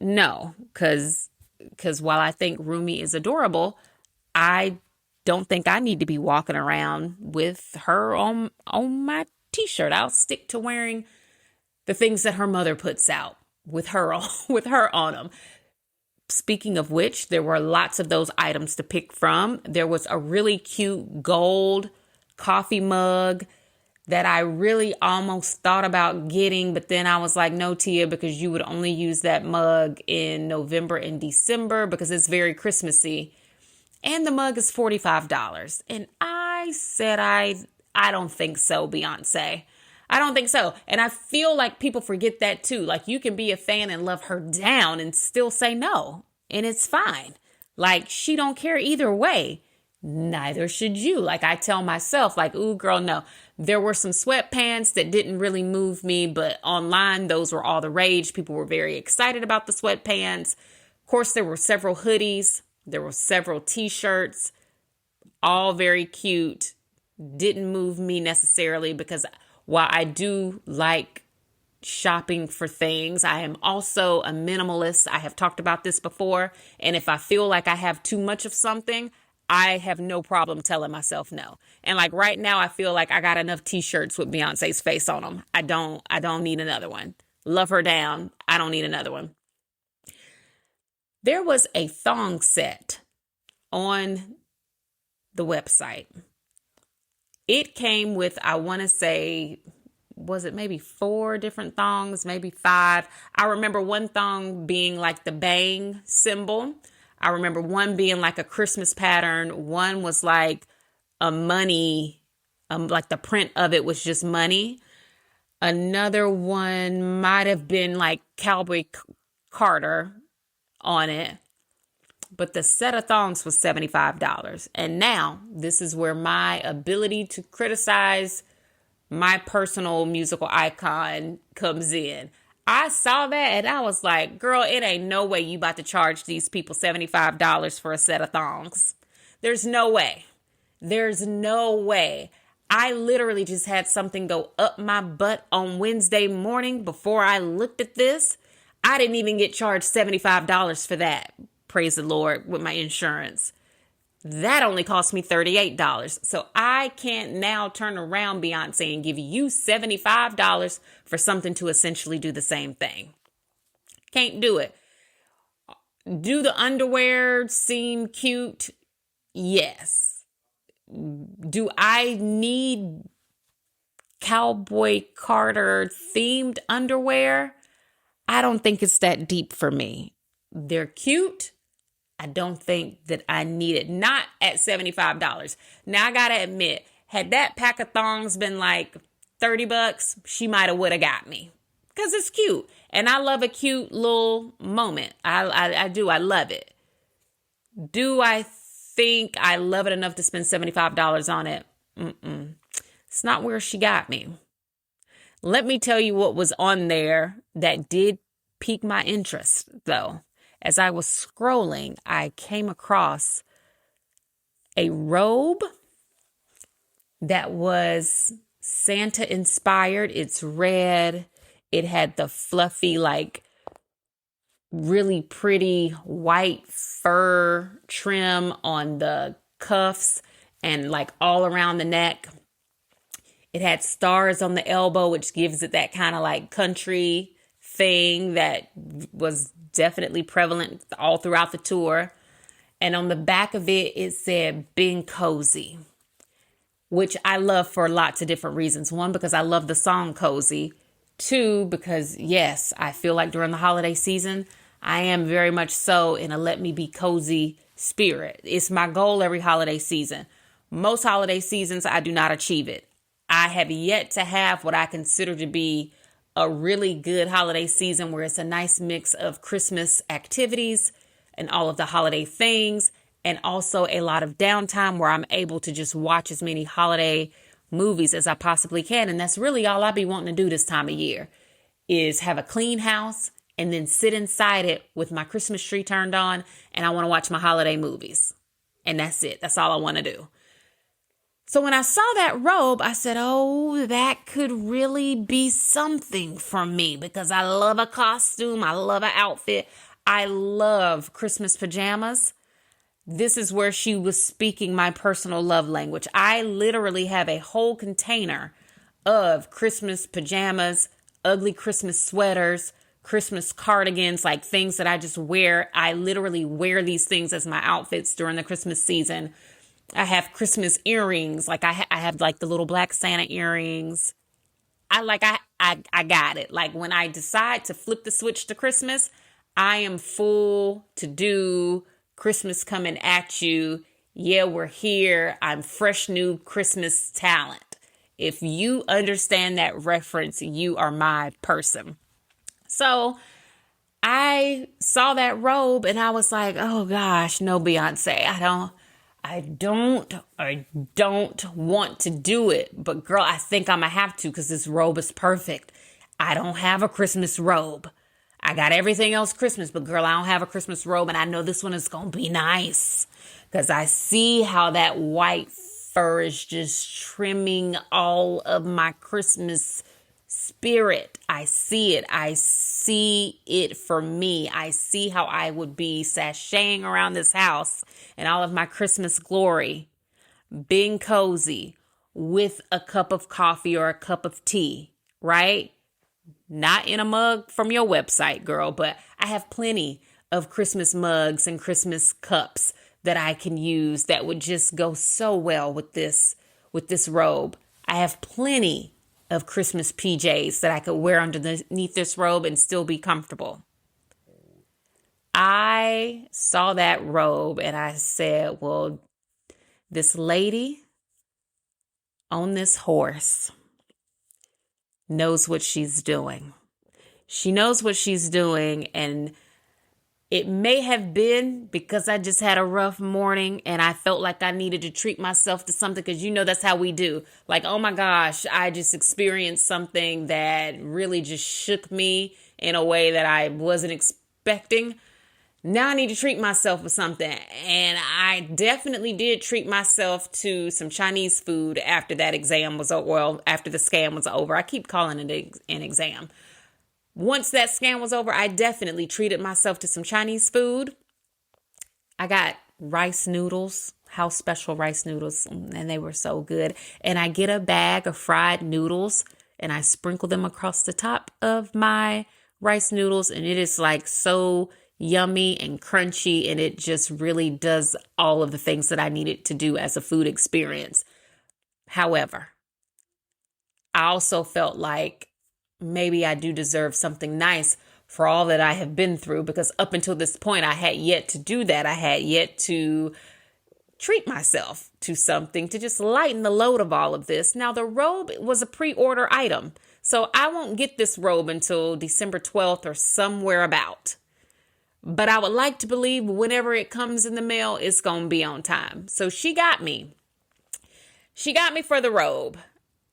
No, because while I think Rumi is adorable, I don't think I need to be walking around with her on my t-shirt. I'll stick to wearing the things that her mother puts out with her on them. Speaking of which, there were lots of those items to pick from. There was a really cute gold coffee mug that I really almost thought about getting, but then I was like, no, Tia, because you would only use that mug in November and December because it's very Christmassy. And the mug is $45. And I said, I don't think so, Beyoncé. I don't think so. And I feel like people forget that too. Like you can be a fan and love her down and still say no. And it's fine. Like she don't care either way. Neither should you. Like I tell myself, like, ooh, girl, no. There were some sweatpants that didn't really move me, but online, those were all the rage. People were very excited about the sweatpants. Of course, there were several hoodies. There were several t-shirts, all very cute. Didn't move me necessarily because while I do like shopping for things, I am also a minimalist. I have talked about this before. And if I feel like I have too much of something, I have no problem telling myself no. And like right now, I feel like I got enough t-shirts with Beyonce's face on them. I don't need another one. Love her down. I don't need another one. There was a thong set on the website. It came with, I want to say, was it maybe 4 different thongs, maybe 5? I remember one thong being like the bang symbol. I remember one being like a Christmas pattern. One was like a money, like the print of it was just money. Another one might have been like Cowboy Carter on it. But the set of thongs was $75. And now this is where my ability to criticize my personal musical icon comes in. I saw that and I was like, girl, it ain't no way you about to charge these people $75 for a set of thongs. There's no way. There's no way. I literally just had something go up my butt on Wednesday morning before I looked at this. I didn't even get charged $75 for that. Praise the Lord, with my insurance. That only cost me $38. So I can't now turn around, Beyonce, and give you $75 for something to essentially do the same thing. Can't do it. Do the underwear seem cute? Yes. Do I need Cowboy Carter themed underwear? I don't think it's that deep for me. They're cute. I don't think that I need it. Not at $75. Now I gotta admit, had that pack of thongs been like $30, she might have would have got me. because it's cute. And I love a cute little moment. I do. I love it. Do I think I love it enough to spend $75 on it? It's not where she got me. Let me tell you what was on there that did pique my interest, though. As I was scrolling, I came across a robe that was Santa inspired. It's red. It had the fluffy, like really pretty white fur trim on the cuffs and like all around the neck. It had stars on the elbow, which gives it that kind of like country thing that was definitely prevalent all throughout the tour. And on the back of it, it said, "Being cozy," which I love for lots of different reasons. One, because I love the song Cozy. Two, because yes, I feel like during the holiday season, I am very much so in a let me be cozy spirit. It's my goal every holiday season. Most holiday seasons, I do not achieve it. I have yet to have what I consider to be a really good holiday season where it's a nice mix of Christmas activities and all of the holiday things, and also a lot of downtime where I'm able to just watch as many holiday movies as I possibly can. And that's really all I be wanting to do this time of year, is have a clean house and then sit inside it with my Christmas tree turned on, and I want to watch my holiday movies. And that's it. That's all I want to do. So when I saw that robe, I said, oh, that could really be something for me, because I love a costume. I love an outfit. I love Christmas pajamas. This is where she was speaking my personal love language. I literally have a whole container of Christmas pajamas, ugly Christmas sweaters, Christmas cardigans, like things that I just wear. I literally wear these things as my outfits during the Christmas season. I have Christmas earrings. Like I have like the little black Santa earrings. I got it. Like when I decide to flip the switch to Christmas, I am full to do Christmas coming at you. Yeah, we're here. I'm fresh new Christmas talent. If you understand that reference, you are my person. So I saw that robe and I was like, oh gosh, no, Beyoncé. I don't want to do it. But girl, I think I'm gonna have to, because this robe is perfect. I don't have a Christmas robe. I got everything else Christmas, but girl, I don't have a Christmas robe, and I know this one is going to be nice, because I see how that white fur is just trimming all of my Christmas spirit. I see it. I see it for me. I see how I would be sashaying around this house in all of my Christmas glory, being cozy with a cup of coffee or a cup of tea, right? Not in a mug from your website, girl, but I have plenty of Christmas mugs and Christmas cups that I can use that would just go so well with this robe. I have plenty of Christmas PJs that I could wear underneath this robe and still be comfortable. I saw that robe and I said, well, this lady on this horse knows what she's doing. She knows what she's doing, and it may have been because I just had a rough morning and I felt like I needed to treat myself to something, because that's how we do. Like, oh my gosh, I just experienced something that really just shook me in a way that I wasn't expecting. Now I need to treat myself with something. And I definitely did treat myself to some Chinese food after that exam was over. Well, after the scam was over. I keep calling it an exam. Once that scam was over, I definitely treated myself to some Chinese food. I got rice noodles, house special rice noodles, and they were so good. And I get a bag of fried noodles and I sprinkle them across the top of my rice noodles. And it is like so yummy and crunchy, and it just really does all of the things that I needed to do as a food experience. However, I also felt like maybe I do deserve something nice for all that I have been through, because up until this point, I had yet to do that. I had yet to treat myself to something to just lighten the load of all of this. Now, the robe was a pre-order item. So I won't get this robe until December 12th or somewhere about. But I would like to believe whenever it comes in the mail, it's going to be on time. So she got me. She got me for the robe,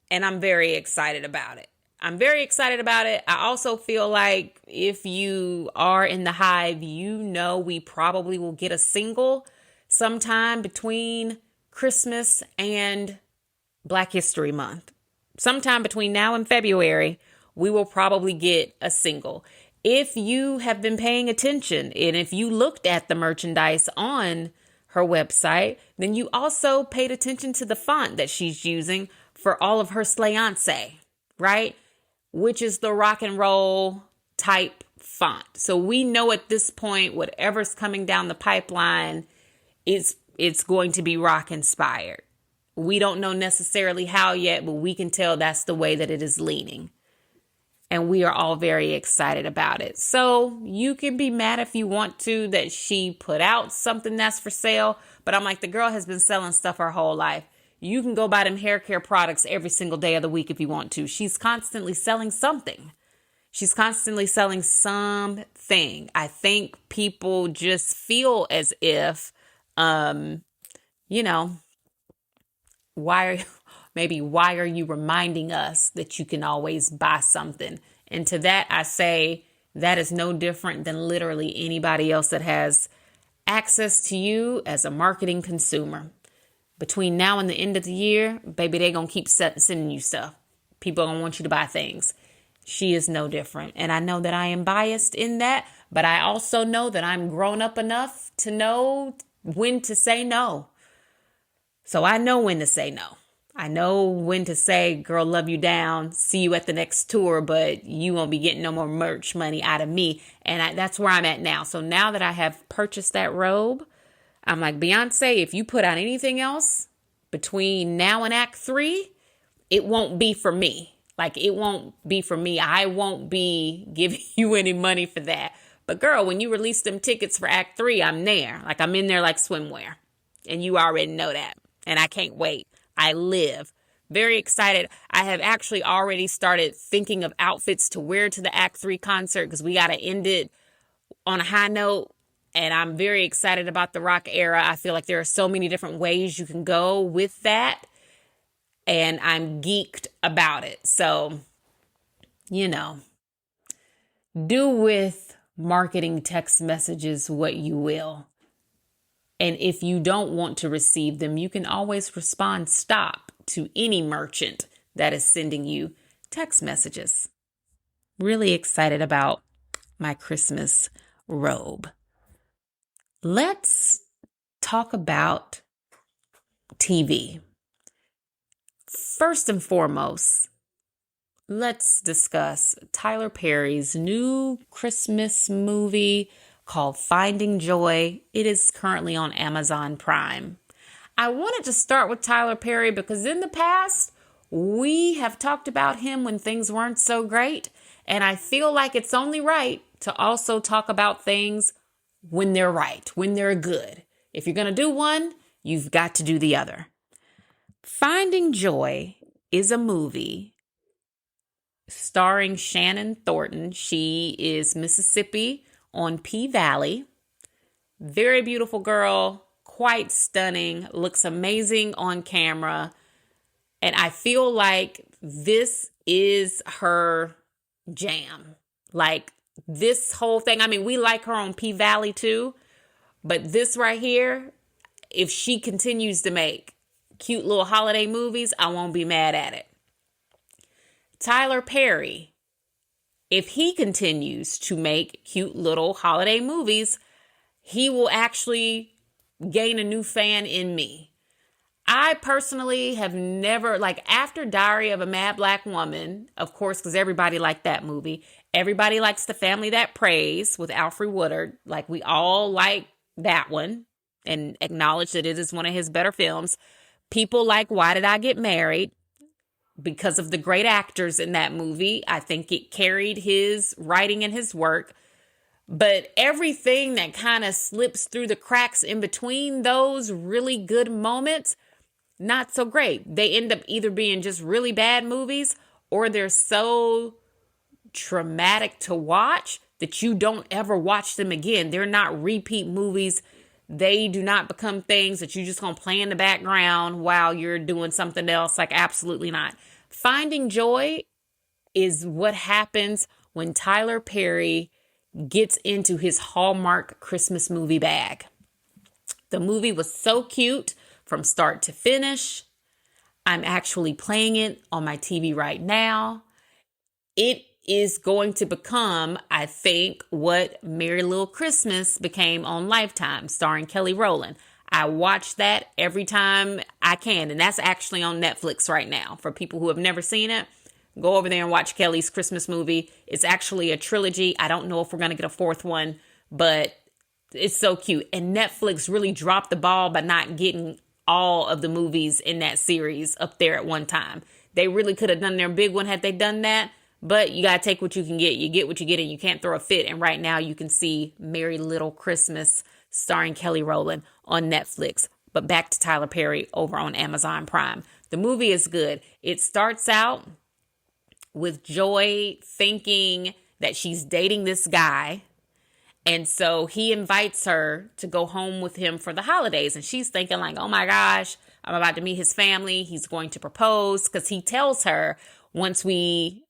and I'm very excited about it. I also feel like if you are in the Hive, we probably will get a single sometime between Christmas and Black History Month. Sometime between now and February, we will probably get a single. If you have been paying attention and if you looked at the merchandise on her website, then you also paid attention to the font that she's using for all of her Slayance, right? Which is the rock and roll type font. So we know at this point, whatever's coming down the pipeline, it's going to be rock inspired. We don't know necessarily how yet, but we can tell that's the way that it is leaning. And we are all very excited about it. So you can be mad if you want to that she put out something that's for sale. But I'm like, the girl has been selling stuff her whole life. You can go buy them hair care products every single day of the week if you want to. She's constantly selling something. I think people just feel as if, why are you reminding us that you can always buy something? And to that, I say that is no different than literally anybody else that has access to you as a marketing consumer. Between now and the end of the year, baby, they're going to keep sending you stuff. People are going to want you to buy things. She is no different. And I know that I am biased in that, but I also know that I'm grown up enough to know when to say no. So I know when to say no. I know when to say, girl, love you down. See you at the next tour, but you won't be getting no more merch money out of me. And that's where I'm at now. So now that I have purchased that robe, I'm like, Beyoncé, if you put out anything else between now and Act 3, it won't be for me. It won't be for me. I won't be giving you any money for that. But girl, when you release them tickets for Act 3, I'm there. I'm in there like swimwear. And you already know that. And I can't wait. I live. Very excited. I have actually already started thinking of outfits to wear to the Act 3 concert because we got to end it on a high note. And I'm very excited about the rock era. I feel like there are so many different ways you can go with that. And I'm geeked about it. So, do with marketing text messages what you will. And if you don't want to receive them, you can always respond stop to any merchant that is sending you text messages. Really excited about my Christmas robe. Let's talk about TV. First and foremost, let's discuss Tyler Perry's new Christmas movie called Finding Joy. It is currently on Amazon Prime. I wanted to start with Tyler Perry because in the past, we have talked about him when things weren't so great. And I feel like it's only right to also talk about things when they're right, when they're good. If you're going to do one, you've got to do the other. Finding Joy is a movie starring Shannon Thornton. She is Mississippi on P Valley. Very beautiful girl, quite stunning, looks amazing on camera. And I feel like this is her jam. This whole thing, we like her on P Valley too, but this right here, if she continues to make cute little holiday movies, I won't be mad at it. Tyler Perry, if he continues to make cute little holiday movies, he will actually gain a new fan in me. I personally have never, after Diary of a Mad Black Woman, of course, because everybody liked that movie. Everybody likes The Family That Prays with Alfre Woodard. We all like that one and acknowledge that it is one of his better films. People like Why Did I Get Married? Because of the great actors in that movie. I think it carried his writing and his work. But everything that kind of slips through the cracks in between those really good moments, not so great. They end up either being just really bad movies or they're so traumatic to watch that you don't ever watch them again. They're not repeat movies. They do not become things that you just gonna play in the background while you're doing something else. Like, absolutely not. Finding joy is what happens when Tyler Perry gets into his Hallmark Christmas movie bag. The movie was so cute from start to finish. I'm actually playing it on my TV right now. It is going to become, I think, what Merry Little Christmas became on Lifetime, starring Kelly Rowland. I watch that every time I can, and that's actually on Netflix right now. For people who have never seen it, go over there and watch Kelly's Christmas movie. It's actually a trilogy. I don't know if we're going to get a fourth one, but it's so cute. And Netflix really dropped the ball by not getting all of the movies in that series up there at one time. They really could have done their big one had they done that. But you got to take what you can get. You get what you get, and you can't throw a fit. And right now you can see Merry Little Christmas starring Kelly Rowland on Netflix. But back to Tyler Perry over on Amazon Prime. The movie is good. It starts out with Joy thinking that she's dating this guy. And so he invites her to go home with him for the holidays. And she's thinking like, oh my gosh, I'm about to meet his family. He's going to propose, because he tells her, once we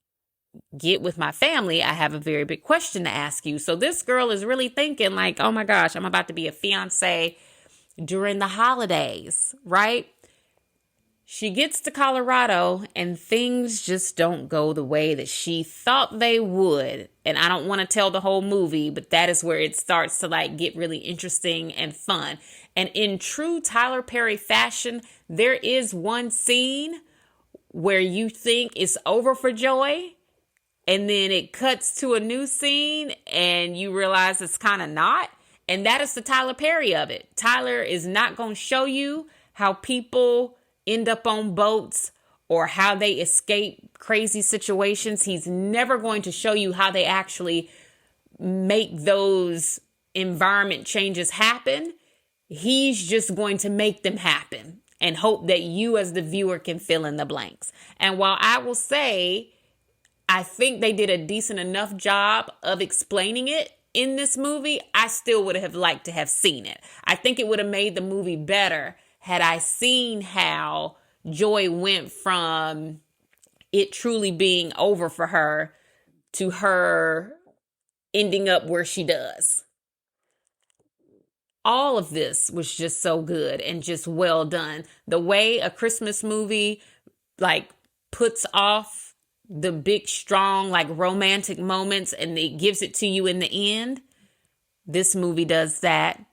get with my family, I have a very big question to ask you. So this girl is really thinking like, oh my gosh, I'm about to be a fiance during the holidays, right? She gets to Colorado and things just don't go the way that she thought they would. And I don't want to tell the whole movie, but that is where it starts to like get really interesting and fun. And in true Tyler Perry fashion, there is one scene where you think it's over for Joy, and then it cuts to a new scene and you realize it's kind of not. And that is the Tyler Perry of it. Tyler is not going to show you how people end up on boats or how they escape crazy situations. He's never going to show you how they actually make those environment changes happen. He's just going to make them happen and hope that you as the viewer can fill in the blanks. And while I will say, I think they did a decent enough job of explaining it in this movie, I still would have liked to have seen it. I think it would have made the movie better had I seen how Joy went from it truly being over for her to her ending up where she does. All of this was just so good and just well done. The way a Christmas movie like puts off the big, strong, like romantic moments and it gives it to you in the end. This movie does that.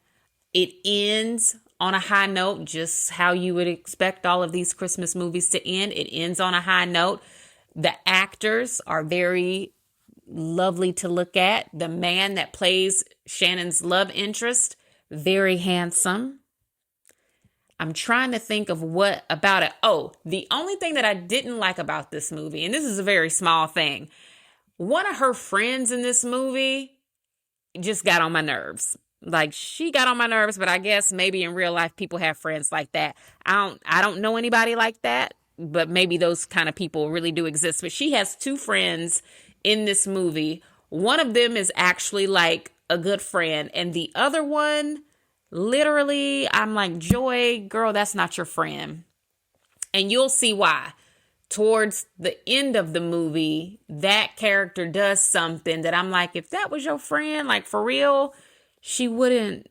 It ends on a high note, just how you would expect all of these Christmas movies to end. It ends on a high note. The actors are very lovely to look at. The man that plays Shannon's love interest, very handsome. I'm trying to think of what about it. Oh, the only thing that I didn't like about this movie, and this is a very small thing, one of her friends in this movie just got on my nerves. Like, she got on my nerves, but I guess maybe in real life people have friends like that. I don't know anybody like that, but maybe those kind of people really do exist. But she has two friends in this movie. One of them is actually like a good friend, and the other one, literally, I'm like, Joy, girl, that's not your friend. And you'll see why. Towards the end of the movie, that character does something that I'm like, if that was your friend, like for real, she wouldn't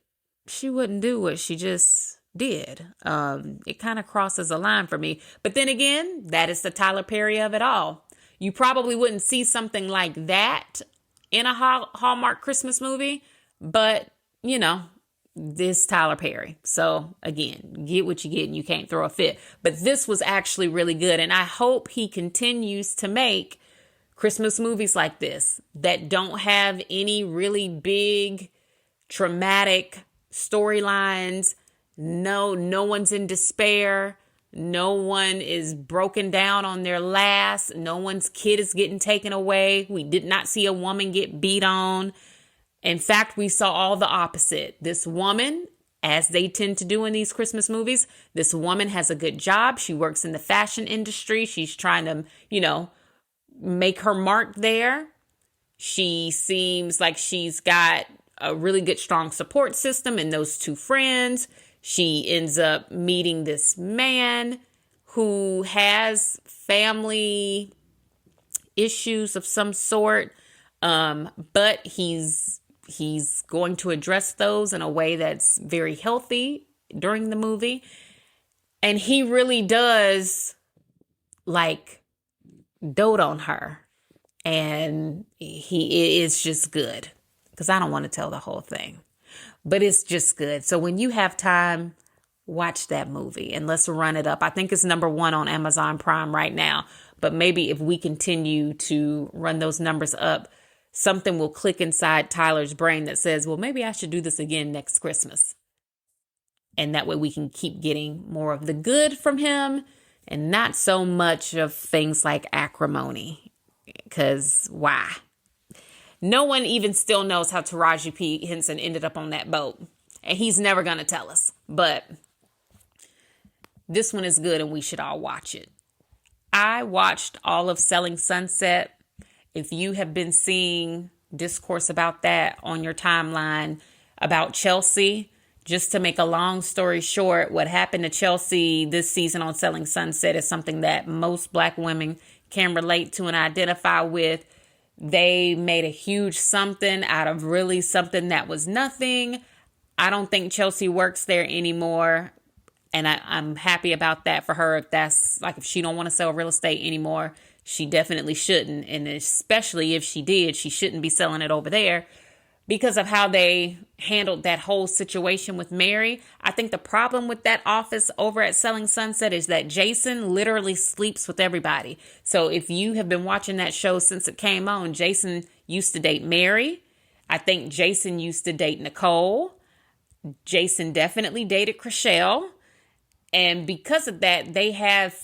do what she just did. It kind of crosses a line for me. But then again, that is the Tyler Perry of it all. You probably wouldn't see something like that in a Hallmark Christmas movie, but you know, this Tyler Perry. So again, get what you get and you can't throw a fit. But this was actually really good. And I hope he continues to make Christmas movies like this that don't have any really big traumatic storylines. No one's in despair. No one is broken down on their last. No one's kid is getting taken away. We did not see a woman get beat on. In fact, we saw all the opposite. This woman, as they tend to do in these Christmas movies, this woman has a good job. She works in the fashion industry. She's trying to, make her mark there. She seems like she's got a really good, strong support system in those two friends. She ends up meeting this man who has family issues of some sort, but he's going to address those in a way that's very healthy during the movie. And he really does like dote on her. And he is just good, because I don't want to tell the whole thing, but it's just good. So when you have time, watch that movie and let's run it up. I think it's #1 on Amazon Prime right now, but maybe if we continue to run those numbers up, something will click inside Tyler's brain that says, well, maybe I should do this again next Christmas. And that way we can keep getting more of the good from him and not so much of things like acrimony. Because why? No one even still knows how Taraji P. Henson ended up on that boat. And he's never going to tell us. But this one is good and we should all watch it. I watched all of Selling Sunset. If you have been seeing discourse about that on your timeline about Chelsea, just to make a long story short, what happened to Chelsea this season on Selling Sunset is something that most Black women can relate to and identify with. They made a huge something out of really something that was nothing. I don't think Chelsea works there anymore. And I'm happy about that for her. If she don't want to sell real estate anymore, she definitely shouldn't. And especially if she did, she shouldn't be selling it over there because of how they handled that whole situation with Mary. I think the problem with that office over at Selling Sunset is that Jason literally sleeps with everybody. So if you have been watching that show since it came on, Jason used to date Mary. I think Jason used to date Nicole. Jason definitely dated Chriselle. And because of that, they have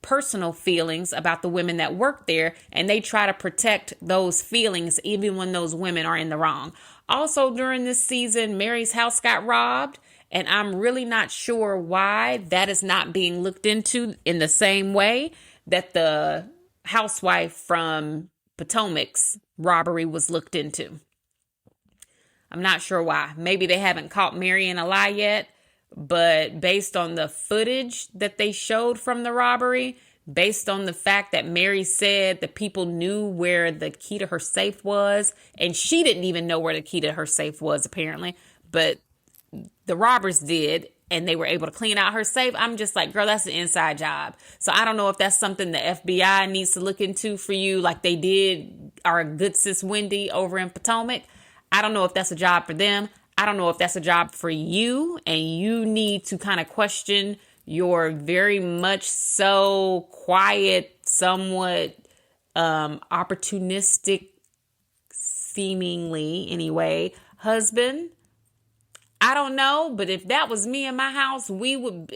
personal feelings about the women that work there, and they try to protect those feelings even when those women are in the wrong. Also, during this season, Mary's house got robbed, and I'm really not sure why that is not being looked into in the same way that the housewife from Potomac's robbery was looked into. I'm not sure why. Maybe they haven't caught Mary in a lie yet. But based on the footage that they showed from the robbery, based on the fact that Mary said the people knew where the key to her safe was, and she didn't even know where the key to her safe was, apparently, but the robbers did, and they were able to clean out her safe. I'm just like, girl, that's an inside job. So I don't know if that's something the FBI needs to look into for you, like they did our good sis Wendy over in Potomac. I don't know if that's a job for them. I don't know if that's a job for you, and you need to kind of question your very much so quiet, somewhat opportunistic, seemingly anyway, husband. I don't know, but if that was me in my house,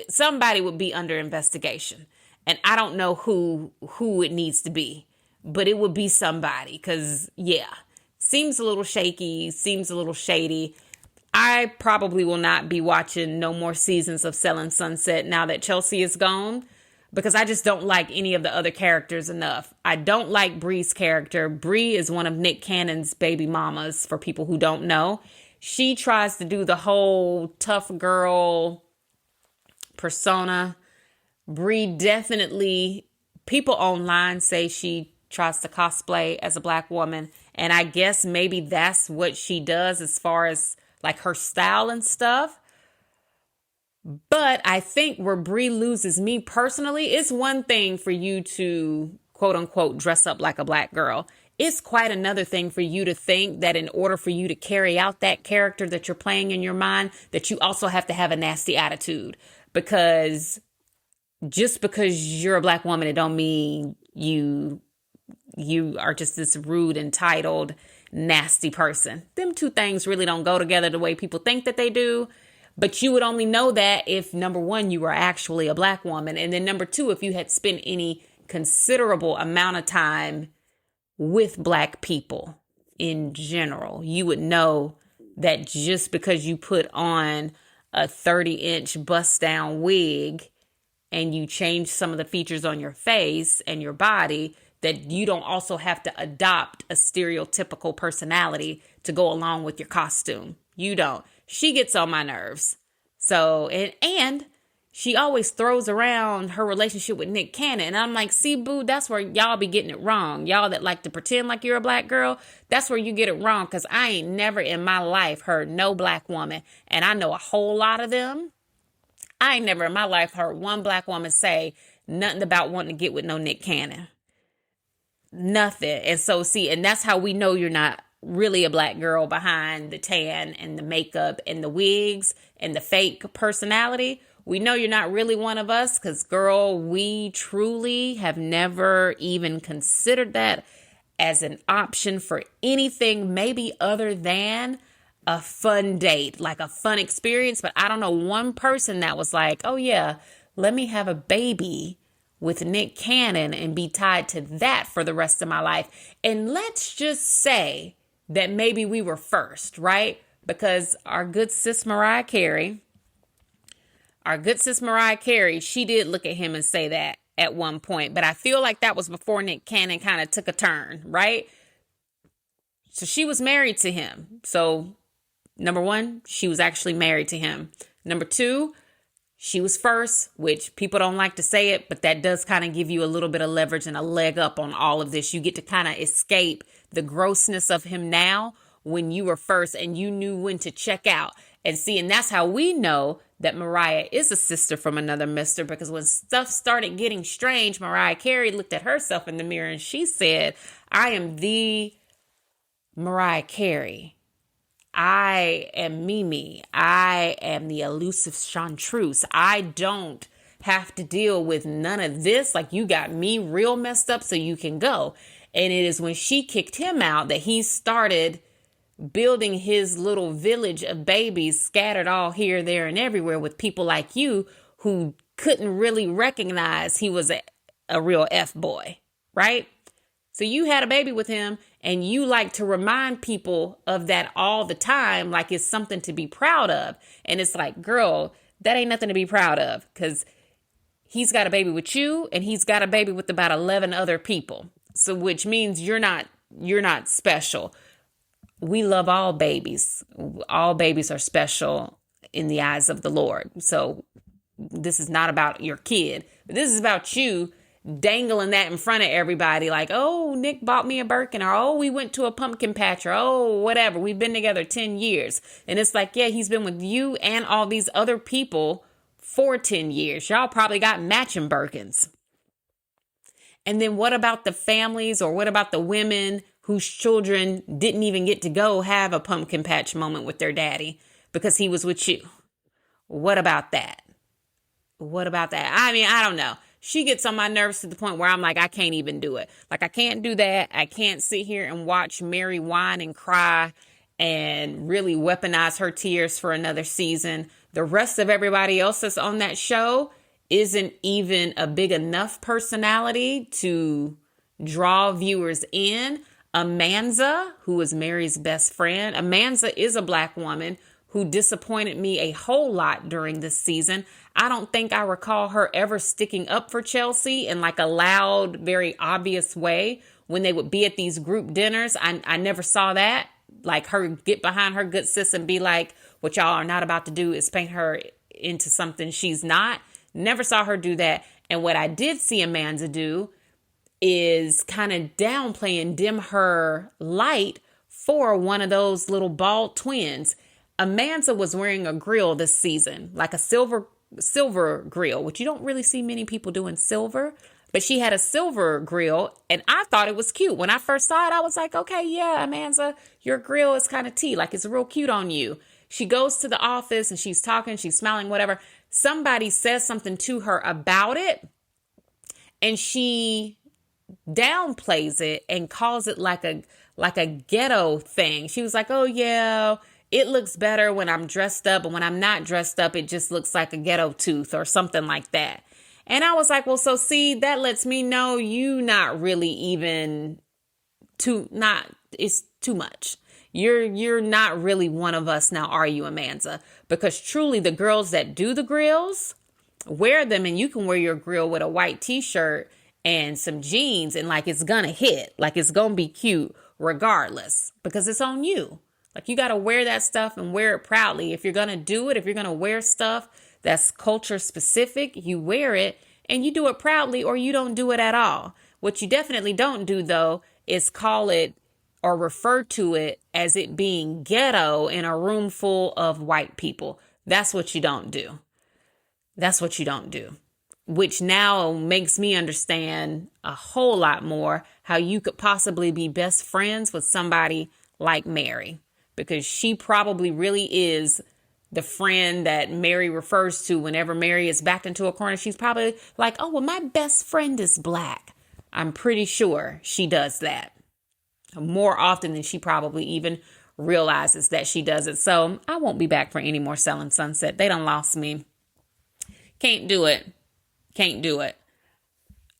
somebody would be under investigation, and I don't know who it needs to be, but it would be somebody, because seems a little shaky, seems a little shady. I probably will not be watching no more seasons of Selling Sunset now that Chelsea is gone, because I just don't like any of the other characters enough. I don't like Bree's character. Bree is one of Nick Cannon's baby mamas, for people who don't know. She tries to do the whole tough girl persona. Bree definitely, people online say she tries to cosplay as a Black woman, and I guess maybe that's what she does as far as like her style and stuff. But I think where Bree loses me personally, it's one thing for you to quote unquote dress up like a Black girl. It's quite another thing for you to think that in order for you to carry out that character that you're playing in your mind, that you also have to have a nasty attitude. Because just because you're a Black woman, it don't mean you are just this rude, entitled, nasty person. Them two things really don't go together the way people think that they do. But you would only know that if, #1, you were actually a Black woman. And then #2, if you had spent any considerable amount of time with Black people in general, you would know that just because you put on a 30-inch bust-down wig and you change some of the features on your face and your body, that you don't also have to adopt a stereotypical personality to go along with your costume. You don't. She gets on my nerves. So, and she always throws around her relationship with Nick Cannon. And I'm like, see, boo, that's where y'all be getting it wrong. Y'all that like to pretend like you're a black girl, that's where you get it wrong. Because I ain't never in my life heard no black woman, and I know a whole lot of them. I ain't never in my life heard one black woman say nothing about wanting to get with no Nick Cannon. Nothing. And so, see, and that's how we know you're not really a black girl behind the tan and the makeup and the wigs and the fake personality. We know you're not really one of us because, girl, we truly have never even considered that as an option for anything maybe other than a fun date, like a fun experience. But I don't know one person that was like, oh, yeah, let me have a baby with Nick Cannon and be tied to that for the rest of my life. And let's just say that maybe we were first, right? Because our good sis Mariah Carey, she did look at him and say that at one point. But I feel like that was before Nick Cannon kind of took a turn, right? So she was married to him. So number one, she was actually married to him. Number two, she was first, which people don't like to say it, but that does kind of give you a little bit of leverage and a leg up on all of this. You get to kind of escape the grossness of him now when you were first and you knew when to check out. And see, and that's how we know that Mariah is a sister from another mister, because when stuff started getting strange, Mariah Carey looked at herself in the mirror and she said, I am the Mariah Carey. I am Mimi. I am the elusive Chanteuse. I don't have to deal with none of this. Like, you got me real messed up so you can go. And it is when she kicked him out that he started building his little village of babies scattered all here, there, and everywhere with people like you who couldn't really recognize he was a real F-boy, right? So you had a baby with him and you like to remind people of that all the time, like it's something to be proud of. And it's like, girl, that ain't nothing to be proud of, because he's got a baby with you and he's got a baby with about 11 other people. So which means you're not special. We love all babies. All babies are special in the eyes of the Lord. So this is not about your kid. This is about you dangling that in front of everybody. Like, oh, Nick bought me a Birkin, or, oh, we went to a pumpkin patch, or, oh, whatever. We've been together 10 years. And it's like, yeah, he's been with you and all these other people for 10 years. Y'all probably got matching Birkins. And then what about the families, or what about the women whose children didn't even get to go have a pumpkin patch moment with their daddy because he was with you? What about that? What about that? I mean, I don't know. She gets on my nerves to the point where I'm like, I can't even do it. Like, I can't do that. I can't sit here and watch Mary whine and cry and really weaponize her tears for another season. The rest of everybody else that's on that show isn't even a big enough personality to draw viewers in. Amanza, who is Mary's best friend. Amanza is a black woman who disappointed me a whole lot during this season. I don't think I recall her ever sticking up for Chelsea in like a loud, very obvious way when they would be at these group dinners. I never saw that. Like, her get behind her good sis and be like, what y'all are not about to do is paint her into something she's not. Never saw her do that. And what I did see Amanda do is kind of downplay and dim her light for one of those little bald twins. Amanda was wearing a grill this season, like a silver grill, which you don't really see many people doing silver, but she had a silver grill and I thought it was cute. When I first saw it, I was like, okay, yeah, Amanda, your grill is kind of tea. Like, it's real cute on you. She goes to the office and she's talking, she's smiling, whatever. Somebody says something to her about it and she downplays it and calls it like a ghetto thing. She was like, oh yeah, it looks better when I'm dressed up, but when I'm not dressed up, it just looks like a ghetto tooth or something like that. And I was like, well, so see, that lets me know you not really even it's too much. You're not really one of us now, are you, Amanda? Because truly the girls that do the grills wear them, and you can wear your grill with a white t-shirt and some jeans, and like it's gonna hit, like it's gonna be cute regardless, because it's on you. Like you got to wear that stuff and wear it proudly. If you're gonna do it, if you're gonna wear stuff that's culture specific, you wear it and you do it proudly, or you don't do it at all. What you definitely don't do though is call it or refer to it as it being ghetto in a room full of white people. That's what you don't do. That's what you don't do. Which now makes me understand a whole lot more how you could possibly be best friends with somebody like Mary, because she probably really is the friend that Mary refers to whenever Mary is backed into a corner. She's probably like, oh, well, my best friend is black. I'm pretty sure she does that more often than she probably even realizes that she does it. So I won't be back for any more Selling Sunset. They done lost me. Can't do it. Can't do it.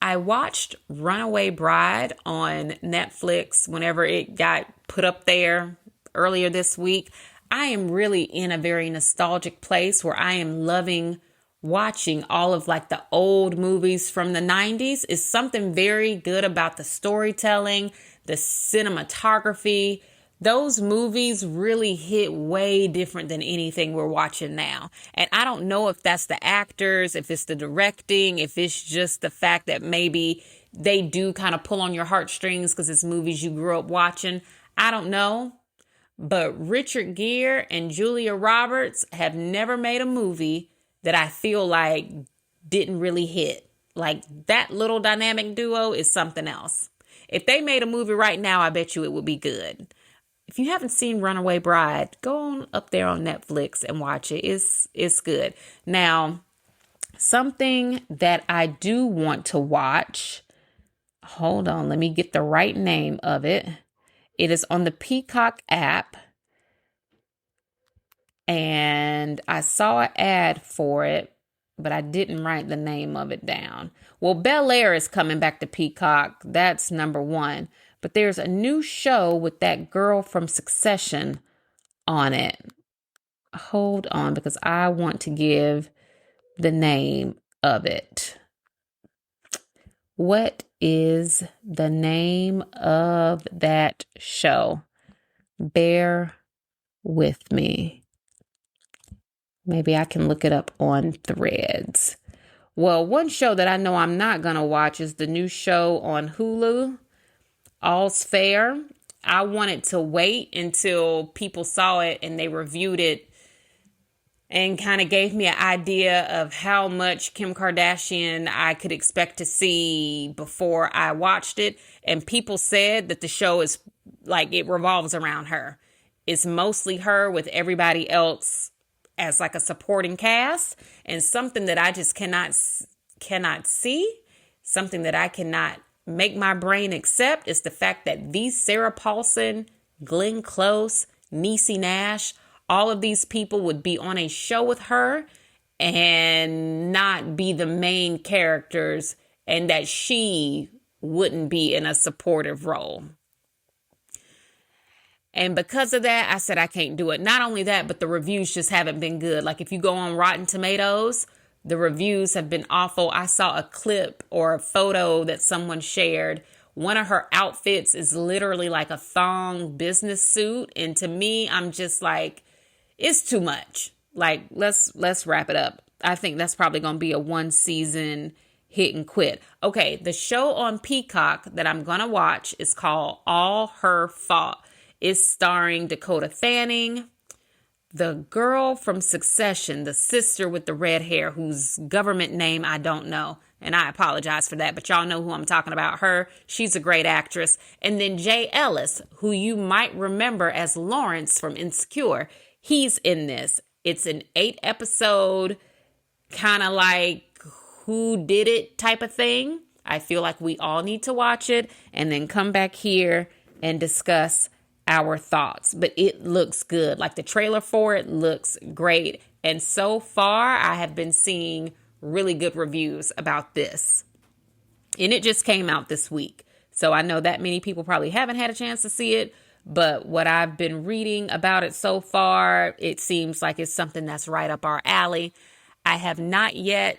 I watched Runaway Bride on Netflix whenever it got put up there earlier this week. I am really in a very nostalgic place where I am loving watching all of like the old movies from the 90s. Is something very good about the storytelling, the cinematography. Those movies really hit way different than anything we're watching now. And I don't know if that's the actors, if it's the directing, if it's just the fact that maybe they do kind of pull on your heartstrings because it's movies you grew up watching. I don't know. But Richard Gere and Julia Roberts have never made a movie that I feel like didn't really hit. Like that little dynamic duo is something else. If they made a movie right now, I bet you it would be good. If you haven't seen Runaway Bride, go on up there on Netflix and watch it. It's good. Now, something that I do want to watch. Hold on, let me get the right name of it. It is on the Peacock app. And I saw an ad for it, but I didn't write the name of it down. Well, Bel-Air is coming back to Peacock. That's number one. But there's a new show with that girl from Succession on it. Hold on, because I want to give the name of it. What is the name of that show? Bear with me. Maybe I can look it up on Threads. Well, one show that I know I'm not going to watch is the new show on Hulu, All's Fair. I wanted to wait until people saw it and they reviewed it and kind of gave me an idea of how much Kim Kardashian I could expect to see before I watched it. And people said that the show is like, it revolves around her. It's mostly her with everybody else as like a supporting cast, and something that I just cannot see, something that I cannot make my brain accept is the fact that these Sarah Paulson, Glenn Close, Niecy Nash, all of these people would be on a show with her and not be the main characters, and that she wouldn't be in a supportive role. And because of that, I said I can't do it. Not only that, but the reviews just haven't been good. Like if you go on Rotten Tomatoes, the reviews have been awful. I saw a clip or a photo that someone shared. One of her outfits is literally like a thong business suit. And to me, I'm just like, it's too much. Like, let's wrap it up. I think that's probably going to be a one season hit and quit. Okay, the show on Peacock that I'm going to watch is called All Her Fault. It's starring Dakota Fanning, the girl from Succession, the sister with the red hair, whose government name I don't know. And I apologize for that, but y'all know who I'm talking about. Her, she's a great actress. And then Jay Ellis, who you might remember as Lawrence from Insecure. He's in this. It's an 8-episode kind of like who did it type of thing. I feel like we all need to watch it and then come back here and discuss our thoughts. But it looks good. Like the trailer for it looks great. And so far, I have been seeing really good reviews about this. And it just came out this week. So I know that many people probably haven't had a chance to see it. But what I've been reading about it so far, it seems like it's something that's right up our alley. I have not yet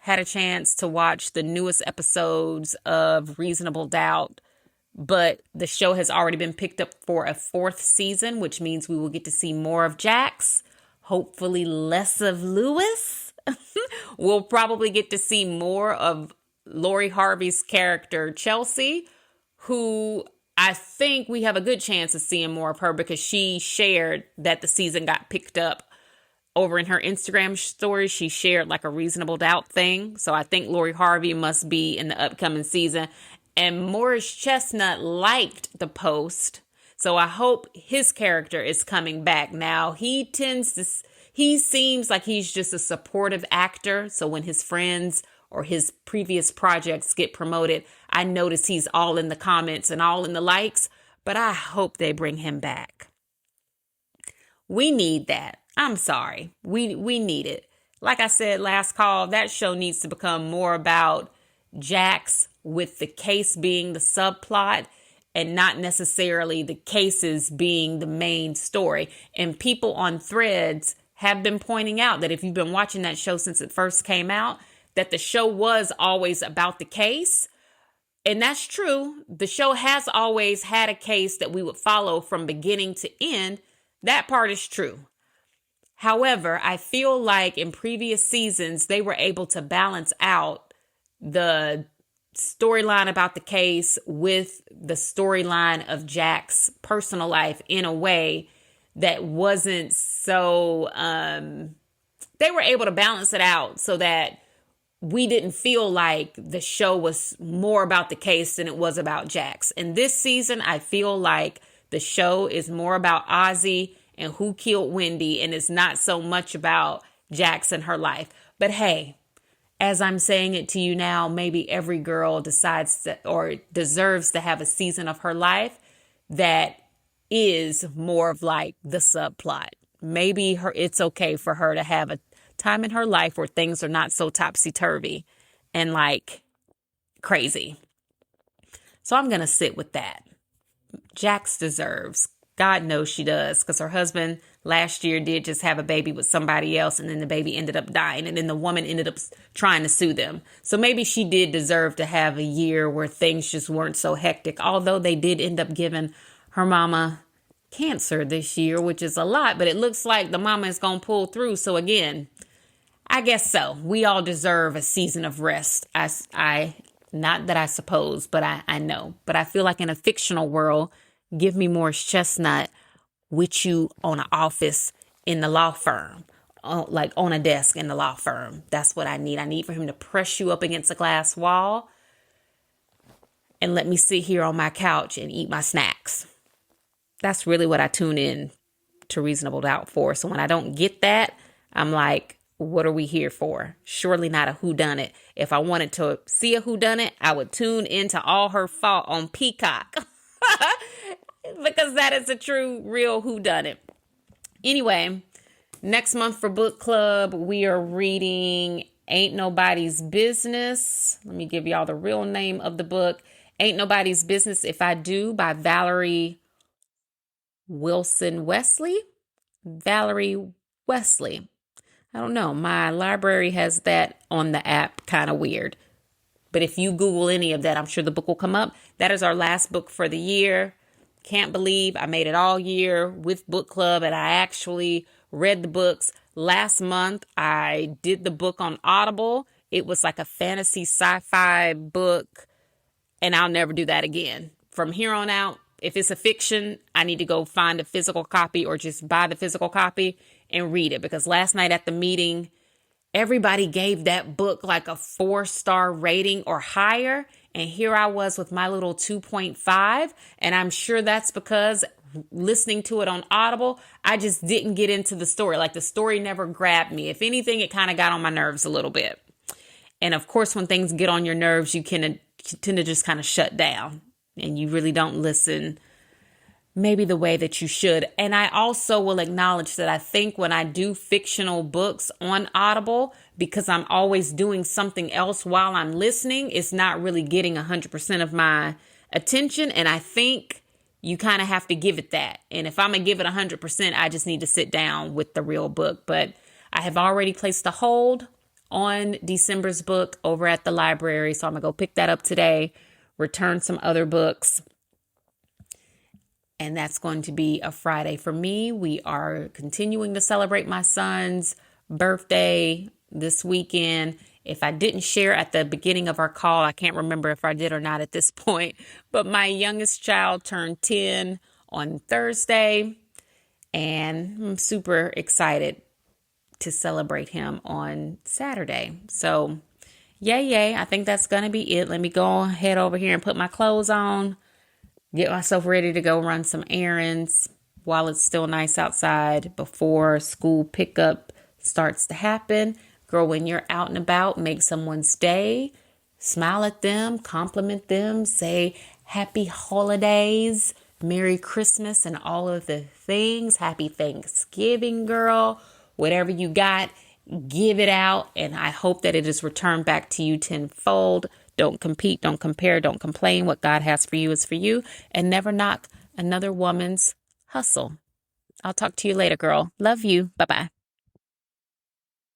had a chance to watch the newest episodes of Reasonable Doubt, but the show has already been picked up for a 4th season, which means we will get to see more of Jax, hopefully less of Lewis. We'll probably get to see more of Lori Harvey's character, Chelsea, who I think we have a good chance of seeing more of her because she shared that the season got picked up over in her Instagram story. She shared like a Reasonable Doubt thing. So I think Lori Harvey must be in the upcoming season. And Morris Chestnut liked the post. So I hope his character is coming back. Now, he seems like he's just a supportive actor. So when his friends or his previous projects get promoted, I notice he's all in the comments and all in the likes, but I hope they bring him back. We need that. I'm sorry. We need it. Like I said last call, that show needs to become more about Jax with the case being the subplot and not necessarily the cases being the main story. And people on Threads have been pointing out that if you've been watching that show since it first came out, that the show was always about the case. And that's true. The show has always had a case that we would follow from beginning to end. That part is true. However, I feel like in previous seasons, they were able to balance out the storyline about the case with the storyline of Jack's personal life in a way that wasn't so, they were able to balance it out so that we didn't feel like the show was more about the case than it was about Jax. And this season, I feel like the show is more about Ozzy and who killed Wendy, and it's not so much about Jax and her life. But hey, as I'm saying it to you now, maybe every girl decides to, or deserves to have a season of her life that is more of like the subplot. Maybe it's okay for her to have a time in her life where things are not so topsy-turvy and like crazy. So I'm going to sit with that. Jax deserves. God knows she does, because her husband last year did just have a baby with somebody else, and then the baby ended up dying, and then the woman ended up trying to sue them. So maybe she did deserve to have a year where things just weren't so hectic, although they did end up giving her mama cancer this year, which is a lot, but it looks like the mama is going to pull through. So again, I guess so. We all deserve a season of rest. I not that I suppose, but I know. But I feel like in a fictional world, give me Morris Chestnut with you on an office in the law firm, like on a desk in the law firm. That's what I need. I need for him to press you up against a glass wall and let me sit here on my couch and eat my snacks. That's really what I tune in to Reasonable Doubt for. So when I don't get that, I'm like, what are we here for? Surely not a whodunit. If I wanted to see a whodunit, I would tune into All Her Fault on Peacock. Because that is a true, real whodunit. Anyway, next month for book club, we are reading Ain't Nobody's Business. Let me give y'all the real name of the book. Ain't Nobody's Business If I Do by Valerie Wilson Wesley. Valerie Wesley. I don't know. My library has that on the app. Kind of weird. But if you Google any of that, I'm sure the book will come up. That is our last book for the year. Can't believe I made it all year with book club, and I actually read the books. Last month, I did the book on Audible. It was like a fantasy sci-fi book, and I'll never do that again. From here on out, if it's a fiction, I need to go find a physical copy or just buy the physical copy and read it. Because last night at the meeting, everybody gave that book like a 4-star rating or higher. And here I was with my little 2.5. And I'm sure that's because listening to it on Audible, I just didn't get into the story. Like the story never grabbed me. If anything, it kind of got on my nerves a little bit. And of course, when things get on your nerves, you can tend to just kind of shut down. And you really don't listen maybe the way that you should. And I also will acknowledge that I think when I do fictional books on Audible, because I'm always doing something else while I'm listening, it's not really getting 100% of my attention. And I think you kind of have to give it that. And if I'm going to give it 100%, I just need to sit down with the real book. But I have already placed a hold on December's book over at the library. So I'm going to go pick that up today, return some other books. And that's going to be a Friday for me. We are continuing to celebrate my son's birthday this weekend. If I didn't share at the beginning of our call, I can't remember if I did or not at this point, but my youngest child turned 10 on Thursday, and I'm super excited to celebrate him on Saturday. So yay. I think that's going to be it. Let me go ahead over here and put my clothes on, get myself ready to go run some errands while it's still nice outside before school pickup starts to happen. Girl, when you're out and about, make someone's day, smile at them, compliment them, say happy holidays, Merry Christmas, and all of the things. Happy Thanksgiving, girl. Whatever you got, give it out. And I hope that it is returned back to you tenfold. Don't compete, don't compare, don't complain. What God has for you is for you. And never knock another woman's hustle. I'll talk to you later, girl. Love you. Bye-bye.